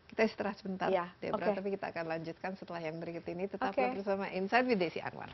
Kita istirahat sebentar, Iya, Debra, oke. tapi kita akan lanjutkan setelah yang berikut ini. Tetaplah Oke. bersama Insight with Desi Anwar.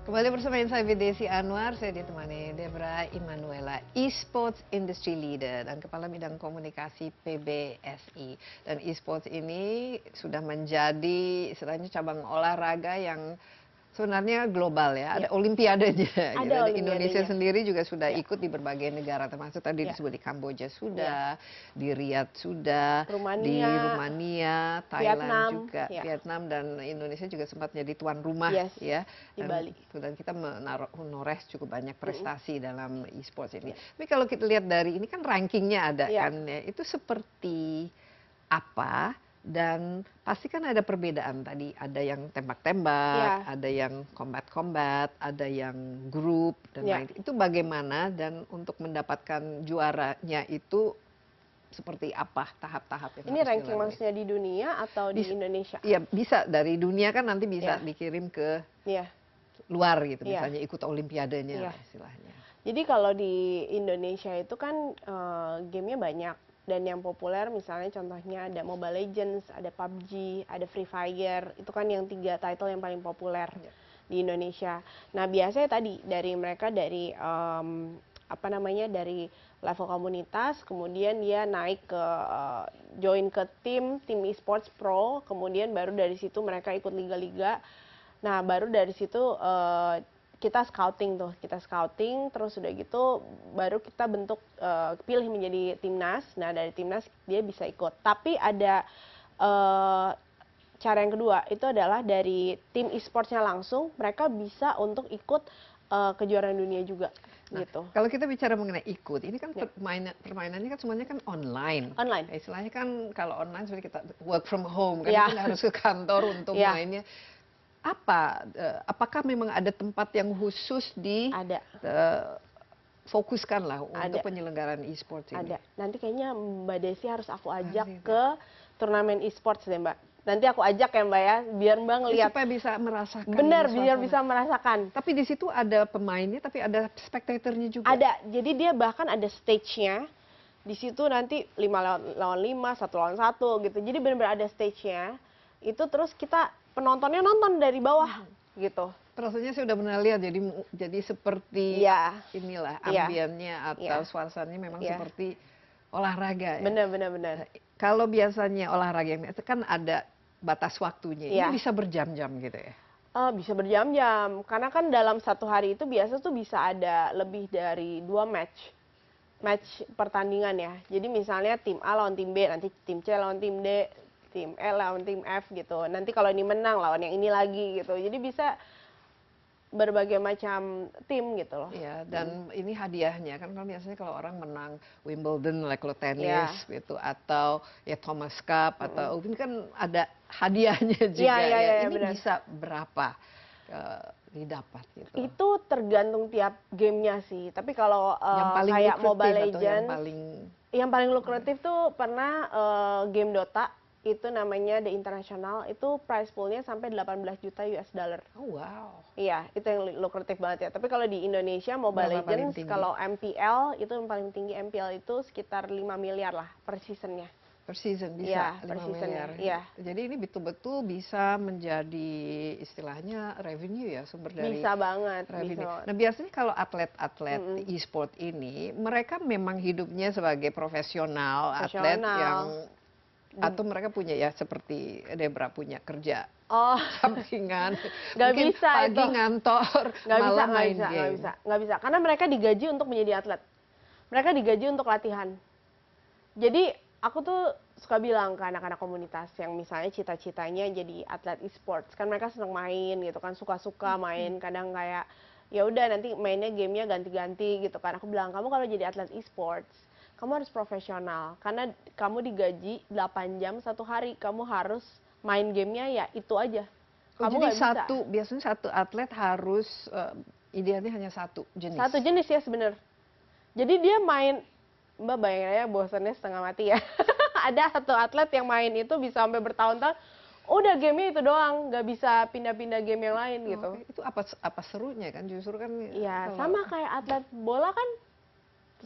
Kembali bersama Insight with Desi Anwar, saya ditemani Debra Immanuela, Esports Industry Leader dan Kepala Bidang Komunikasi PBSI. Dan esports ini sudah menjadi istilahnya cabang olahraga yang sebenarnya global ya, ada olimpiadanya. Ada Jadi olimpiadanya. Indonesia sendiri juga sudah Ya. ikut di berbagai negara, termasuk tadi Ya. disebut di Kamboja sudah, di Riyadh sudah, di Rumania, Thailand Vietnam, juga, ya. Vietnam dan Indonesia juga sempat jadi tuan rumah Yes, ya. di Bali. Dan kita menoreh cukup banyak prestasi dalam e-sports ini. Tapi kalau kita lihat dari ini kan rankingnya ada Ya. kan ya, itu seperti apa? Dan pasti kan ada perbedaan tadi, ada yang tembak-tembak, Ya. ada yang combat-combat, ada yang grup dan Ya. lain. Itu bagaimana dan untuk mendapatkan juaranya itu seperti apa tahap-tahap yang Ini harus ranking dilalui? maksudnya di dunia atau di Indonesia? Ya bisa dari dunia kan nanti bisa Ya. dikirim ke Iya. luar gitu, Iya. misalnya ikut olimpiadenya Iya. lah istilahnya. Jadi kalau di Indonesia itu kan gamenya banyak. Dan yang populer misalnya contohnya ada Mobile Legends, ada PUBG, ada Free Fire. Itu kan yang 3 title yang paling populer di Indonesia. Nah biasanya tadi dari mereka dari dari level komunitas, kemudian dia naik ke join ke tim e-sports pro, kemudian baru dari situ mereka ikut liga-liga. Nah baru dari situ kita scouting, terus udah gitu baru kita bentuk pilih menjadi timnas. Nah dari timnas dia bisa ikut. Tapi ada cara yang kedua itu adalah dari tim e-sportsnya langsung mereka bisa untuk ikut kejuaraan dunia juga. Nah, Gitu. kalau kita bicara mengenai ikut, ini kan permainannya kan semuanya kan online. Online. Istilahnya kan kalau online seperti kita work from home kan Ya. kita nggak harus ke kantor untuk Ya. mainnya. Apakah memang ada tempat yang khusus Ada. fokuskan lah untuk Ada. penyelenggaraan e-sports ini? Ada. Nanti kayaknya Mbak Desi harus aku ajak Harus itu. ke turnamen e-sports deh Mbak. Nanti aku ajak ya Mbak ya, biar Mbak ngelihat. Supaya bisa merasakan. Benar, ini biar suasana. bisa merasakan. Tapi di situ ada pemainnya, tapi ada spektatornya juga. Ada, jadi dia bahkan ada stage-nya. Di situ nanti 5 lawan 5, 1 lawan 1 gitu. Jadi benar-benar ada stage-nya. Itu terus kita penontonnya nonton dari bawah gitu. Rasanya saya udah pernah lihat, jadi seperti Iya. inilah Iya. ambiennya atau Iya. suasananya memang Iya. seperti olahraga ya. Benar. Kalau biasanya olahraga yang itu kan ada batas waktunya, Iya. ini bisa berjam-jam gitu ya. Bisa berjam-jam. Karena kan dalam satu hari itu biasa tuh bisa ada lebih dari 2 match pertandingan ya. Jadi misalnya tim A lawan tim B, nanti tim C lawan tim D, tim E lawan tim F gitu. Nanti kalau ini menang lawan yang ini lagi gitu. Jadi bisa berbagai macam tim gitu loh. Iya, dan ini hadiahnya kan kalau biasanya kalau orang menang Wimbledon lah kalau tenis Iya. gitu atau ya Thomas Cup atau ini kan ada hadiahnya juga Iya, ya. iya, Ini benar. bisa berapa didapat gitu. Itu tergantung tiap gamenya sih. Tapi kalau Yang paling kayak lukratif Mobile atau yang Legends, paling yang paling lukratif tuh pernah game Dota. itu namanya The International, itu prize poolnya sampai 18 juta US dollar. Oh wow. Iya, itu yang lukratif banget ya. Tapi kalau di Indonesia Mobile Berapa paling Legends, tinggi? kalau MPL itu yang paling tinggi, MPL itu sekitar 5 miliar lah per seasonnya. Per season Iya, bisa per 5 seasonnya, miliar. iya. Jadi ini betul-betul bisa menjadi istilahnya revenue ya, sumber dari Bisa banget, bisa revenue. banget. Nah biasanya kalau atlet-atlet e-sport ini, mereka memang hidupnya sebagai profesional, atlet yang atau mereka punya ya seperti Debra punya kerja Oh, sampingan, nggak mungkin bisa pagi itu. ngantor, Nggak bisa, malam nggak main bisa, nggak game. bisa, nggak bisa. Karena mereka digaji untuk menjadi atlet. Mereka digaji untuk latihan. Jadi aku tuh suka bilang ke anak-anak komunitas yang misalnya cita-citanya jadi atlet e-sports, kan mereka seneng main gitu kan, suka-suka main, kadang kayak ya udah nanti mainnya gamenya ganti-ganti gitu kan. Aku bilang, kamu kalau jadi atlet e-sports, kamu harus profesional karena kamu digaji 8 jam satu hari, kamu harus main gamenya ya itu aja. Oh, Kamu jadi nggak bisa. biasanya satu atlet harus idealnya hanya satu jenis. Satu jenis ya sebenarnya. Jadi dia main, Mbak bayangin aja bosannya setengah mati ya. Ada satu atlet yang main itu bisa sampai bertahun-tahun, udah gamenya itu doang, nggak bisa pindah-pindah game yang lain gitu. Oke, itu apa serunya kan? Justru kan Iya, kalau- sama kayak atlet bola kan,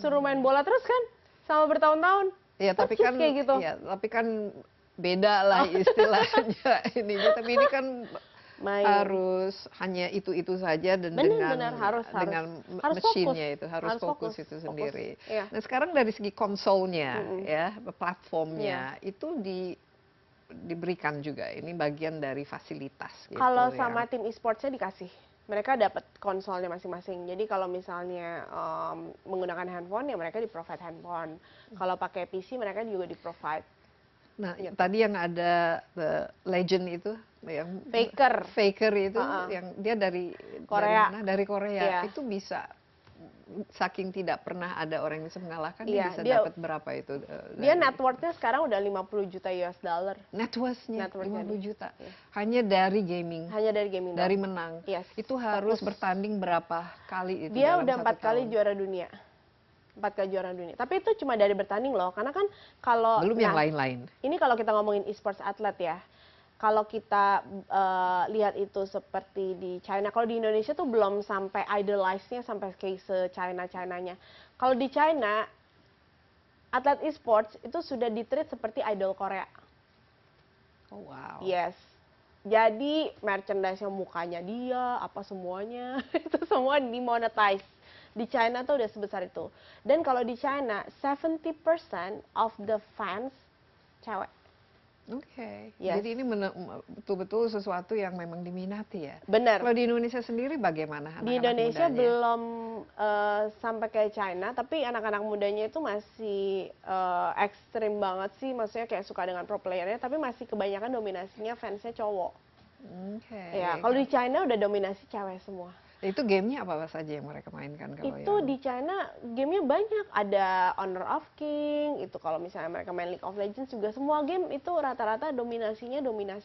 suruh main bola terus kan, sama bertahun-tahun. Ya, tapi Persis kan kayak gitu. ya, tapi kan beda lah istilahnya ininya. Tapi ini kan Main. harus hanya itu saja dan Benar-benar harus mesinnya fokus. itu harus fokus itu fokus. sendiri. Iya. Nah, sekarang dari segi konsolnya ya, platformnya itu diberikan juga. Ini bagian dari fasilitas gitu. Kalau ya. sama tim e-sportsnya dikasih, mereka dapat konsolnya masing-masing. Jadi kalau misalnya menggunakan handphone, ya mereka di-provide handphone. Kalau pakai PC, mereka juga di-provide. Nah, tadi yang ada Legend itu, yang Faker itu, yang dia dari Korea. Dari mana? Dari Korea. Iya. Itu bisa saking tidak pernah ada orang yang bisa mengalahkan, Iya, dia bisa dia- dapat berapa itu? Dia net worth-nya sekarang udah 50 juta US dollar. Net worth-nya Net worth-nya 50 juta. Iya. Hanya dari gaming, Hanya dari gaming doang. dari menang. Yes, Itu harus bertanding berapa kali itu Dia dalam udah 4 satu kali tahun? juara dunia. 4 kali juara dunia. Tapi itu cuma dari bertanding loh. Karena kan kalau... Belum yang lain-lain. Ini kalau kita ngomongin e-sports atlet ya. Kalau kita lihat itu seperti di China. Kalau di Indonesia tuh belum sampai idolize-nya sampai kayak se-China-Chinanya. Kalau di China, atlet e-sports itu sudah di-treat seperti idol Korea. Oh wow. Yes. Jadi merchandise-nya mukanya dia, apa semuanya, itu semua dimonetize. Di China tuh udah sebesar itu. Dan kalau di China, 70% of the fans cewek. Oke. Yes. Jadi ini betul-betul sesuatu yang memang diminati ya. Bener. Kalau di Indonesia sendiri bagaimana Di anak-anak Indonesia mudanya? belum sampai kayak China, tapi anak-anak mudanya itu masih ekstrim banget sih. Maksudnya kayak suka dengan pro playernya, tapi masih kebanyakan dominasinya fansnya cowok. Oke. Ya, kalau di China udah dominasi cewek semua. Itu gamenya apa saja yang mereka mainkan kalau Itu di China gamenya banyak, ada Honor of King, itu kalau misalnya mereka main League of Legends juga semua game itu rata-rata dominasi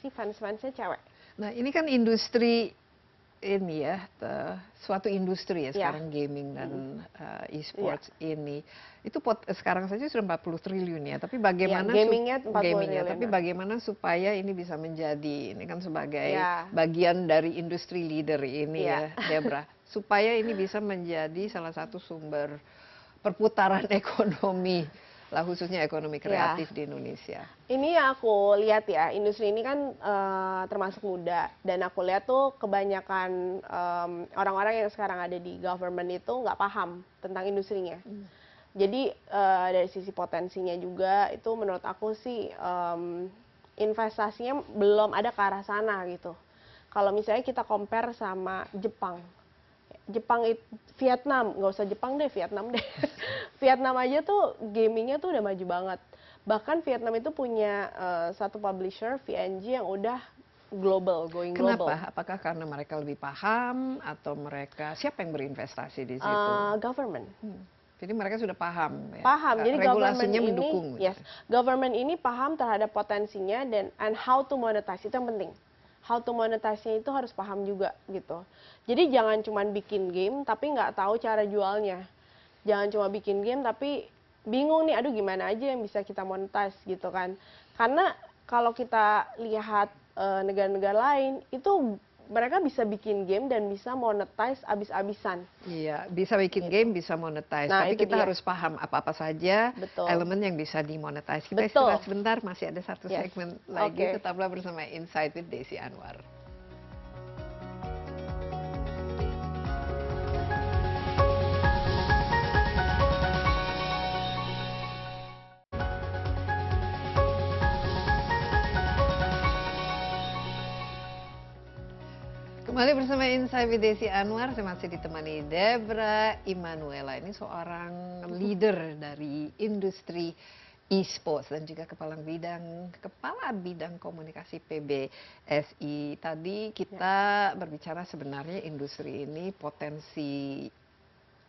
fans-fansnya cewek. Nah, ini kan industri ini ya, suatu industri ya Ya. sekarang gaming dan e-sports ini. Itu sekarang saja sudah 40 triliun ya, tapi bagaimana gamingnya 40 triliun. tapi bagaimana supaya ini bisa menjadi ini kan sebagai Ya. bagian dari industri leader ini Ya. ya, Debra, supaya ini bisa menjadi salah satu sumber perputaran ekonomi lah, khususnya ekonomi kreatif di Indonesia. Ini yang aku lihat ya, industri ini kan termasuk muda, dan aku lihat tuh kebanyakan orang-orang yang sekarang ada di government itu nggak paham tentang industrinya. Jadi dari sisi potensinya juga itu menurut aku sih investasinya belum ada ke arah sana gitu. Kalau misalnya kita compare sama Jepang Vietnam, nggak usah Jepang deh, Vietnam deh. Vietnam aja tuh gamingnya tuh udah maju banget. Bahkan Vietnam itu punya satu publisher VNG yang udah going global. Kenapa? Apakah karena mereka lebih paham atau mereka siapa yang berinvestasi di situ? Government. Jadi mereka sudah paham ya. Paham. Jadi regulasinya government mendukung. ini, yes, government ini paham terhadap potensinya dan how to monetize, itu yang penting. How to monetize-nya itu harus paham juga gitu. Jadi jangan cuma bikin game tapi nggak tahu cara jualnya. Jangan cuma bikin game tapi bingung nih, aduh gimana aja yang bisa kita monetize gitu kan. Karena kalau kita lihat negara-negara lain itu mereka bisa bikin game dan bisa monetize abis-abisan. Iya, bisa bikin game, bisa monetize. Nah, Tapi itu kita dia. harus paham apa-apa saja Betul. elemen yang bisa dimonetize. Kita Betul. istirahat sebentar, masih ada satu Yes. segmen lagi. Oke. Tetaplah bersama Insight with Desi Anwar. Kembali bersama Insight with Desi Anwar, saya masih ditemani Debra Immanuela. Ini seorang leader dari industri e-sports dan juga kepala bidang komunikasi PBSI. Tadi kita berbicara sebenarnya industri ini potensi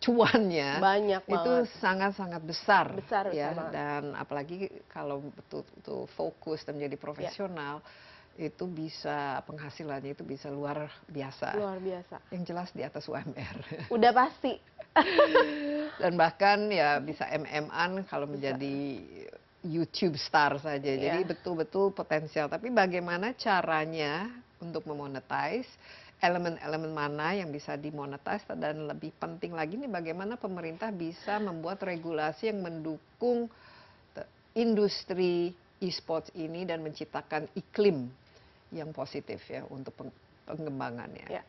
cuannya Banyak itu banget. sangat-sangat besar, Besar ya, banget. dan apalagi kalau betul-betul fokus dan menjadi profesional. Itu bisa penghasilannya itu bisa luar biasa. Luar biasa. Yang jelas di atas UMR. Udah pasti. Dan bahkan ya bisa MM-an kalau menjadi YouTube star saja. Jadi betul-betul potensial. Tapi bagaimana caranya untuk memonetize, elemen-elemen mana yang bisa dimonetize, dan lebih penting lagi nih bagaimana pemerintah bisa membuat regulasi yang mendukung industri e-sports ini dan menciptakan iklim yang positif ya untuk pengembangannya. Ya.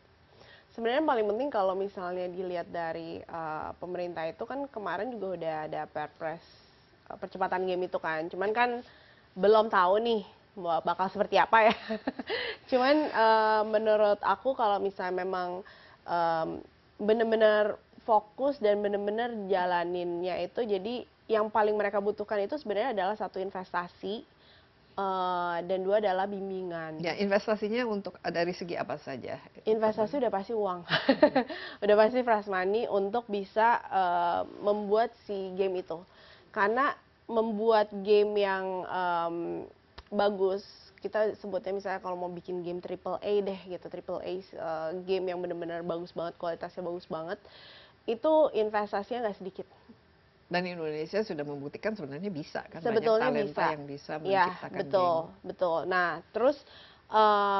Sebenarnya yang paling penting kalau misalnya dilihat dari pemerintah itu kan kemarin juga udah ada Perpres percepatan game itu kan. Cuman kan belum tahu nih bakal seperti apa ya. Cuman menurut aku kalau misalnya memang benar-benar fokus dan benar-benar jalaninnya itu, jadi yang paling mereka butuhkan itu sebenarnya adalah satu investasi dan dua adalah bimbingan. Ya, investasinya untuk dari segi apa saja? Investasi udah pasti uang, udah pasti fast money untuk bisa membuat si game itu. Karena membuat game yang bagus, kita sebutnya misalnya kalau mau bikin game triple A deh gitu, triple A game yang benar-benar bagus banget, kualitasnya bagus banget, itu investasinya nggak sedikit. Dan Indonesia sudah membuktikan sebenarnya bisa kan, Sebetulnya banyak talenta bisa. yang bisa Ya, menciptakan betul, game. betul. Nah, terus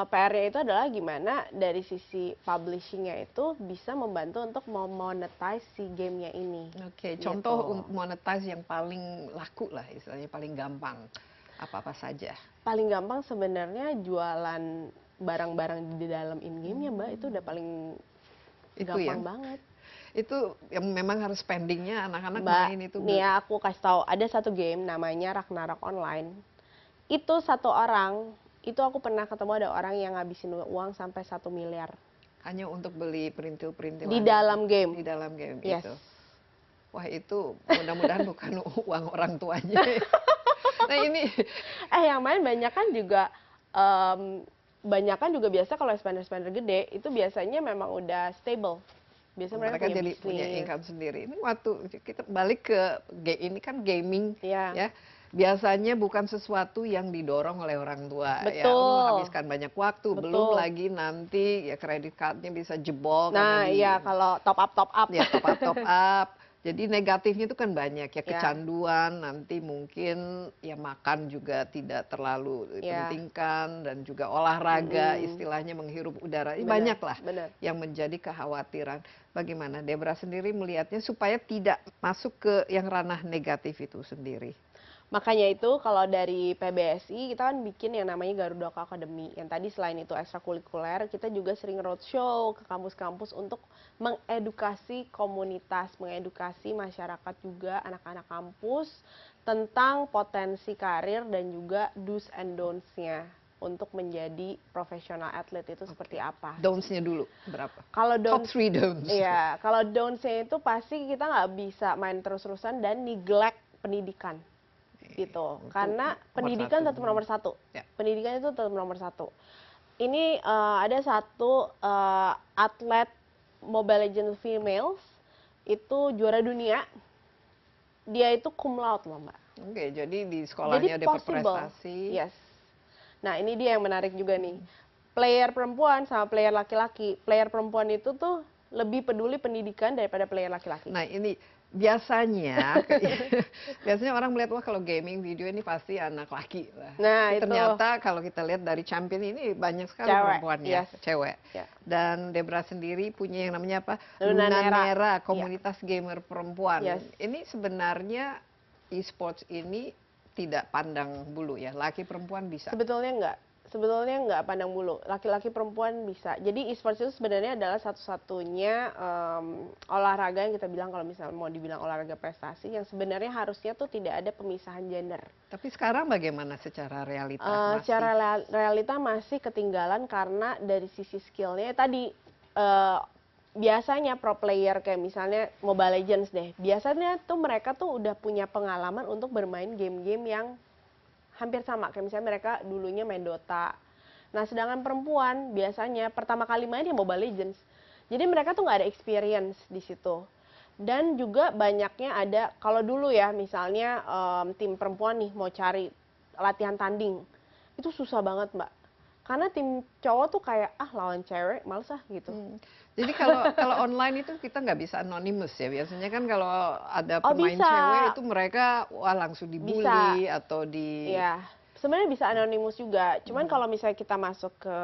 PR-nya itu adalah gimana dari sisi publishing-nya itu bisa membantu untuk memonetize si gamenya ini. Oke, Gitu. contoh monetize yang paling laku lah, istilahnya paling gampang, apa-apa saja. Paling gampang sebenarnya jualan barang-barang di dalam in-game-nya, Mbak, itu udah paling Itu gampang ya? banget. Itu yang memang harus spendingnya anak-anak Mbak, main itu. nih ya aku kasih tahu, ada satu game namanya Ragnarok Online. Itu satu orang, itu aku pernah ketemu ada orang yang ngabisin uang sampai 1 miliar. Hanya untuk beli perintil-perintilan. Di dalam game. Di dalam game Yes. itu. Wah, itu mudah-mudahan bukan uang orang tuanya. Nah ini. Yang main banyak kan juga, biasa kalau spender-spender gede, itu biasanya memang udah stable. Biasanya mereka punya jadi punya bisnis. income sendiri. Ini waktu kita balik ke ini kan gaming, Iya. ya. Biasanya bukan sesuatu yang didorong oleh orang tua, ya. Betul. Menghabiskan banyak waktu, Betul. belum lagi nanti ya kredit cardnya bisa jebol. Nah, iya kalau top up. Ya, top up. Jadi negatifnya itu kan banyak ya, Ya. kecanduan, nanti mungkin ya makan juga tidak terlalu Ya. dipentingkan, dan juga olahraga, istilahnya menghirup udara. Ini banyak lah yang menjadi kekhawatiran. Bagaimana Debra sendiri melihatnya supaya tidak masuk ke yang ranah negatif itu sendiri? Makanya itu kalau dari PBSI kita kan bikin yang namanya Garuda Academy. Yang tadi selain itu ekstrakurikuler, kita juga sering roadshow ke kampus-kampus untuk mengedukasi komunitas, mengedukasi masyarakat juga, anak-anak kampus tentang potensi karir dan juga do's and don'ts-nya untuk menjadi profesional atlet itu seperti apa. Don'ts-nya dulu berapa? Kalau Top 3 don'ts. Iya, kalau don'ts-nya itu pasti kita nggak bisa main terus-terusan dan neglect pendidikan. Gitu, karena pendidikan tetap nomor satu. Ya. Pendidikan itu tetap nomor satu. Ini ada satu atlet Mobile Legends females itu juara dunia. Dia itu cum laude loh, Mbak. Oke, jadi di sekolahnya ada berprestasi. Yes. Nah, ini dia yang menarik juga nih. Player perempuan sama player laki-laki. Player perempuan itu tuh lebih peduli pendidikan daripada player laki-laki. Nah, ini biasanya biasanya orang melihat wah kalau gaming video ini pasti anak laki lah. Nah, Tapi itu. ternyata kalau kita lihat dari champion ini banyak sekali Cewek, perempuannya, yes. cewek. Ya. Dan Debra sendiri punya yang namanya apa? Lunanera. Komunitas gamer perempuan. Yes. Ini sebenarnya e-sports ini tidak pandang bulu ya, laki perempuan bisa. Sebetulnya nggak pandang bulu, laki-laki perempuan bisa. Jadi e-sports itu sebenarnya adalah satu-satunya olahraga yang kita bilang, kalau misalnya mau dibilang olahraga prestasi, yang sebenarnya harusnya tuh tidak ada pemisahan gender. Tapi sekarang bagaimana secara realita? Secara realita masih ketinggalan karena dari sisi skillnya tadi, biasanya pro player kayak misalnya Mobile Legends deh, biasanya tuh mereka tuh udah punya pengalaman untuk bermain game-game yang hampir sama, kayak misalnya mereka dulunya main Dota. Nah, sedangkan perempuan biasanya pertama kali main ya Mobile Legends. Jadi mereka tuh nggak ada experience di situ. Dan juga banyaknya ada, kalau dulu ya misalnya tim perempuan nih mau cari latihan tanding, itu susah banget, Mbak. Karena tim cowok tuh kayak, lawan cewek, males gitu. Jadi kalau online itu kita nggak bisa anonymous ya. Biasanya kan kalau ada pemain bisa. cewek itu mereka langsung dibully atau Iya, sebenarnya bisa anonymous juga. Cuman kalau misalnya kita masuk ke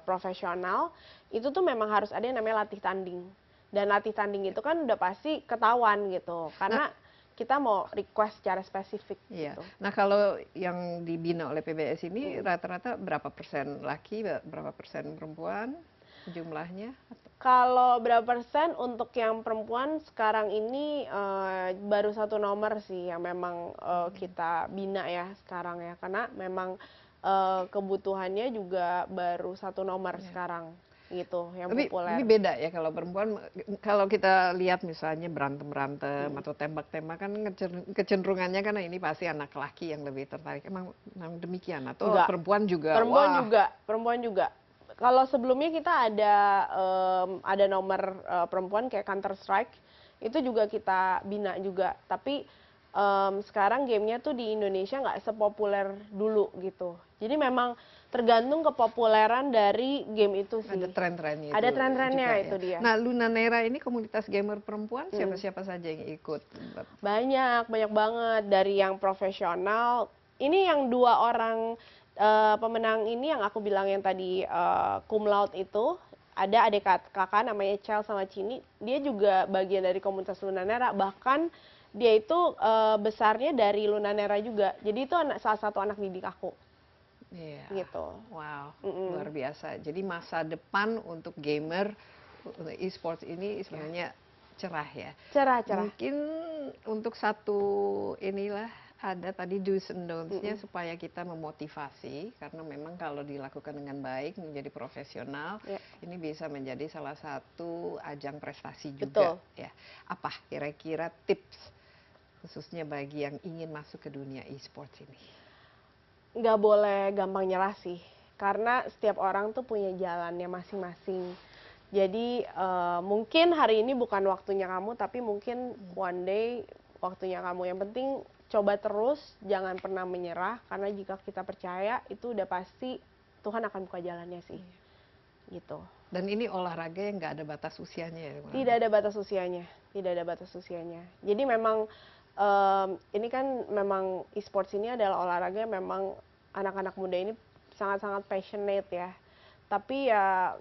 profesional, itu tuh memang harus ada yang namanya latih tanding. Dan latih tanding itu kan udah pasti ketahuan gitu. Karena kita mau request secara spesifik gitu. Nah, kalau yang dibina oleh PBS ini rata-rata berapa persen laki, berapa persen perempuan jumlahnya? Kalau berapa persen untuk yang perempuan sekarang ini baru satu nomor sih yang memang kita bina ya sekarang ya, karena memang kebutuhannya juga baru satu nomor sekarang gitu yang populer. Ini beda ya kalau perempuan, kalau kita lihat misalnya berantem atau tembak-tembak kan kecenderungannya kan ini pasti anak laki yang lebih tertarik. Emang demikian atau Enggak. Perempuan juga? Perempuan juga. Kalau sebelumnya kita ada nomor perempuan kayak Counter Strike, itu juga kita bina juga. Tapi sekarang gamenya tuh di Indonesia nggak sepopuler dulu gitu. Jadi memang tergantung kepopuleran dari game itu sih. Ada tren-trennya. Ada tren-trennya itu ya. dia. Nah, Lunanera ini komunitas gamer perempuan siapa-siapa saja yang ikut? Banyak banget, dari yang profesional. Ini yang 2 orang pemenang ini yang aku bilang yang tadi cum laude itu, ada adik kakak namanya Chel sama Cini, dia juga bagian dari komunitas Lunanera, bahkan dia itu besarnya dari Lunanera juga, jadi itu salah satu anak didik aku. Iya. Gitu. Wow, luar biasa. Jadi masa depan untuk gamer e-sports ini sebenarnya cerah ya. Cerah. Mungkin untuk satu inilah ada tadi do's and don'ts-nya supaya kita memotivasi, karena memang kalau dilakukan dengan baik menjadi profesional ini bisa menjadi salah satu ajang prestasi juga. Betul. Ya. Apa kira-kira tips khususnya bagi yang ingin masuk ke dunia e-sports ini? Nggak boleh gampang nyerah sih, karena setiap orang tuh punya jalannya masing-masing. Jadi mungkin hari ini bukan waktunya kamu, tapi mungkin one day waktunya kamu. Yang penting coba terus, jangan pernah menyerah, karena jika kita percaya itu udah pasti Tuhan akan buka jalannya sih. Gitu. Dan ini olahraga yang nggak ada batas usianya ya? Tidak ada batas usianya, tidak ada batas usianya. Jadi memang ini kan memang e-sports ini adalah olahraga yang memang anak-anak muda ini sangat-sangat passionate ya. Tapi ya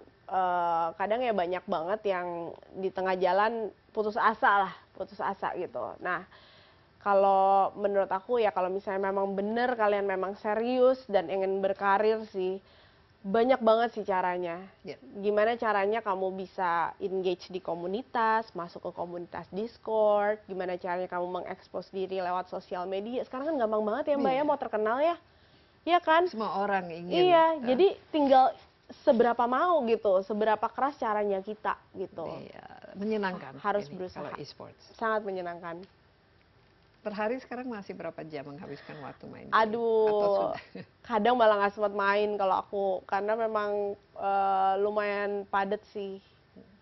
kadang ya banyak banget yang di tengah jalan putus asa gitu. Nah, kalau menurut aku ya kalau misalnya memang benar kalian memang serius dan ingin berkarir sih, banyak banget sih caranya. Gimana caranya kamu bisa engage di komunitas, masuk ke komunitas Discord, gimana caranya kamu mengekspos diri lewat sosial media. Sekarang kan gampang banget ya Mbak ya mau terkenal ya. Iya kan? Semua orang ingin. Iya, jadi tinggal seberapa mau gitu, seberapa keras caranya kita gitu. Iya, menyenangkan. Harus ini, berusaha. kalau e-sports. Sangat menyenangkan. Per hari sekarang masih berapa jam menghabiskan waktu main? Aduh, kadang malah nggak sempat main kalau aku, karena memang lumayan padat sih,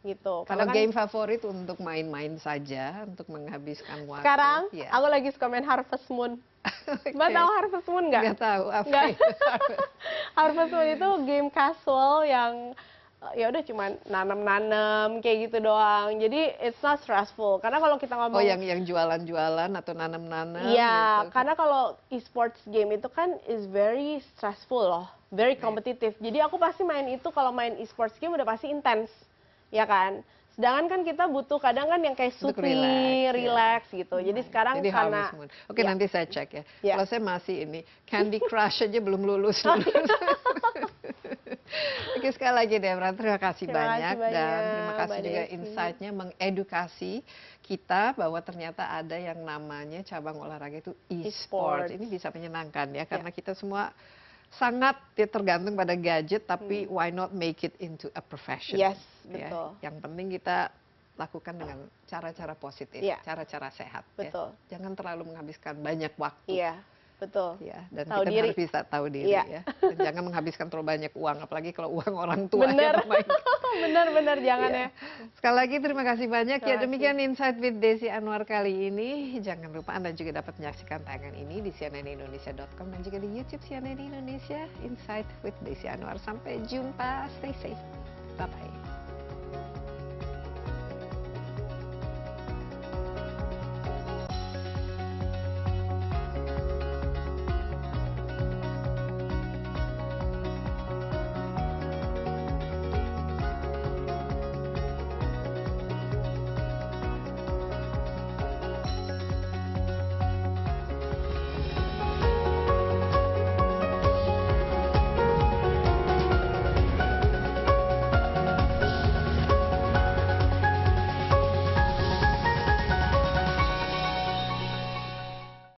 gitu. Kalau kan, game favorit untuk main-main saja, untuk menghabiskan waktu? Sekarang, ya. aku lagi suka main Harvest Moon. Mbak tahu Harvest Moon nggak? Nggak tahu apa Nggak. itu. Harvest Moon itu game casual yang ya udah cuman nanam-nanam kayak gitu doang. Jadi it's not stressful. Karena kalau kita ngomong yang jualan-jualan atau nanam-nanam iya, gitu. karena kalau e-sports game itu kan is very stressful loh, very competitive. Jadi aku pasti main itu kalau main e-sports game udah pasti intens, ya kan? Sedangkan kan kita butuh kadang kan yang kayak Untuk soothing, relax, relax gitu. Jadi sekarang Jadi karena harvest moon. Oke, ya. nanti saya cek ya. Ya. Kalau saya masih ini Candy Crush aja belum lulus. Oke, sekali lagi Debra, terima kasih Terima banyak kasih dan banyak, terima kasih Mbak juga Desi. insight-nya mengedukasi kita bahwa ternyata ada yang namanya cabang olahraga itu e-sport. E-sport. Ini bisa menyenangkan ya karena kita semua sangat ya, tergantung pada gadget, tapi why not make it into a profession? Yes, Ya. betul. Yang penting kita lakukan dengan cara-cara positif, Iya. cara-cara sehat. Betul. Ya. Jangan terlalu menghabiskan banyak waktu. Iya, betul. Ya, dan Tahu kita diri. harus bisa tahu diri Iya. ya. Dan jangan menghabiskan terlalu banyak uang, apalagi kalau uang orang tua Bener, yang memainkan. bener jangan Iya. ya. Sekali lagi terima kasih banyak. Terima Ya kasih. demikian Insight with Desi Anwar kali ini. Jangan lupa Anda juga dapat menyaksikan tayangan ini di cnnindonesia.com dan juga di YouTube CNN Indonesia Insight with Desi Anwar. Sampai jumpa. Stay safe. Bye bye.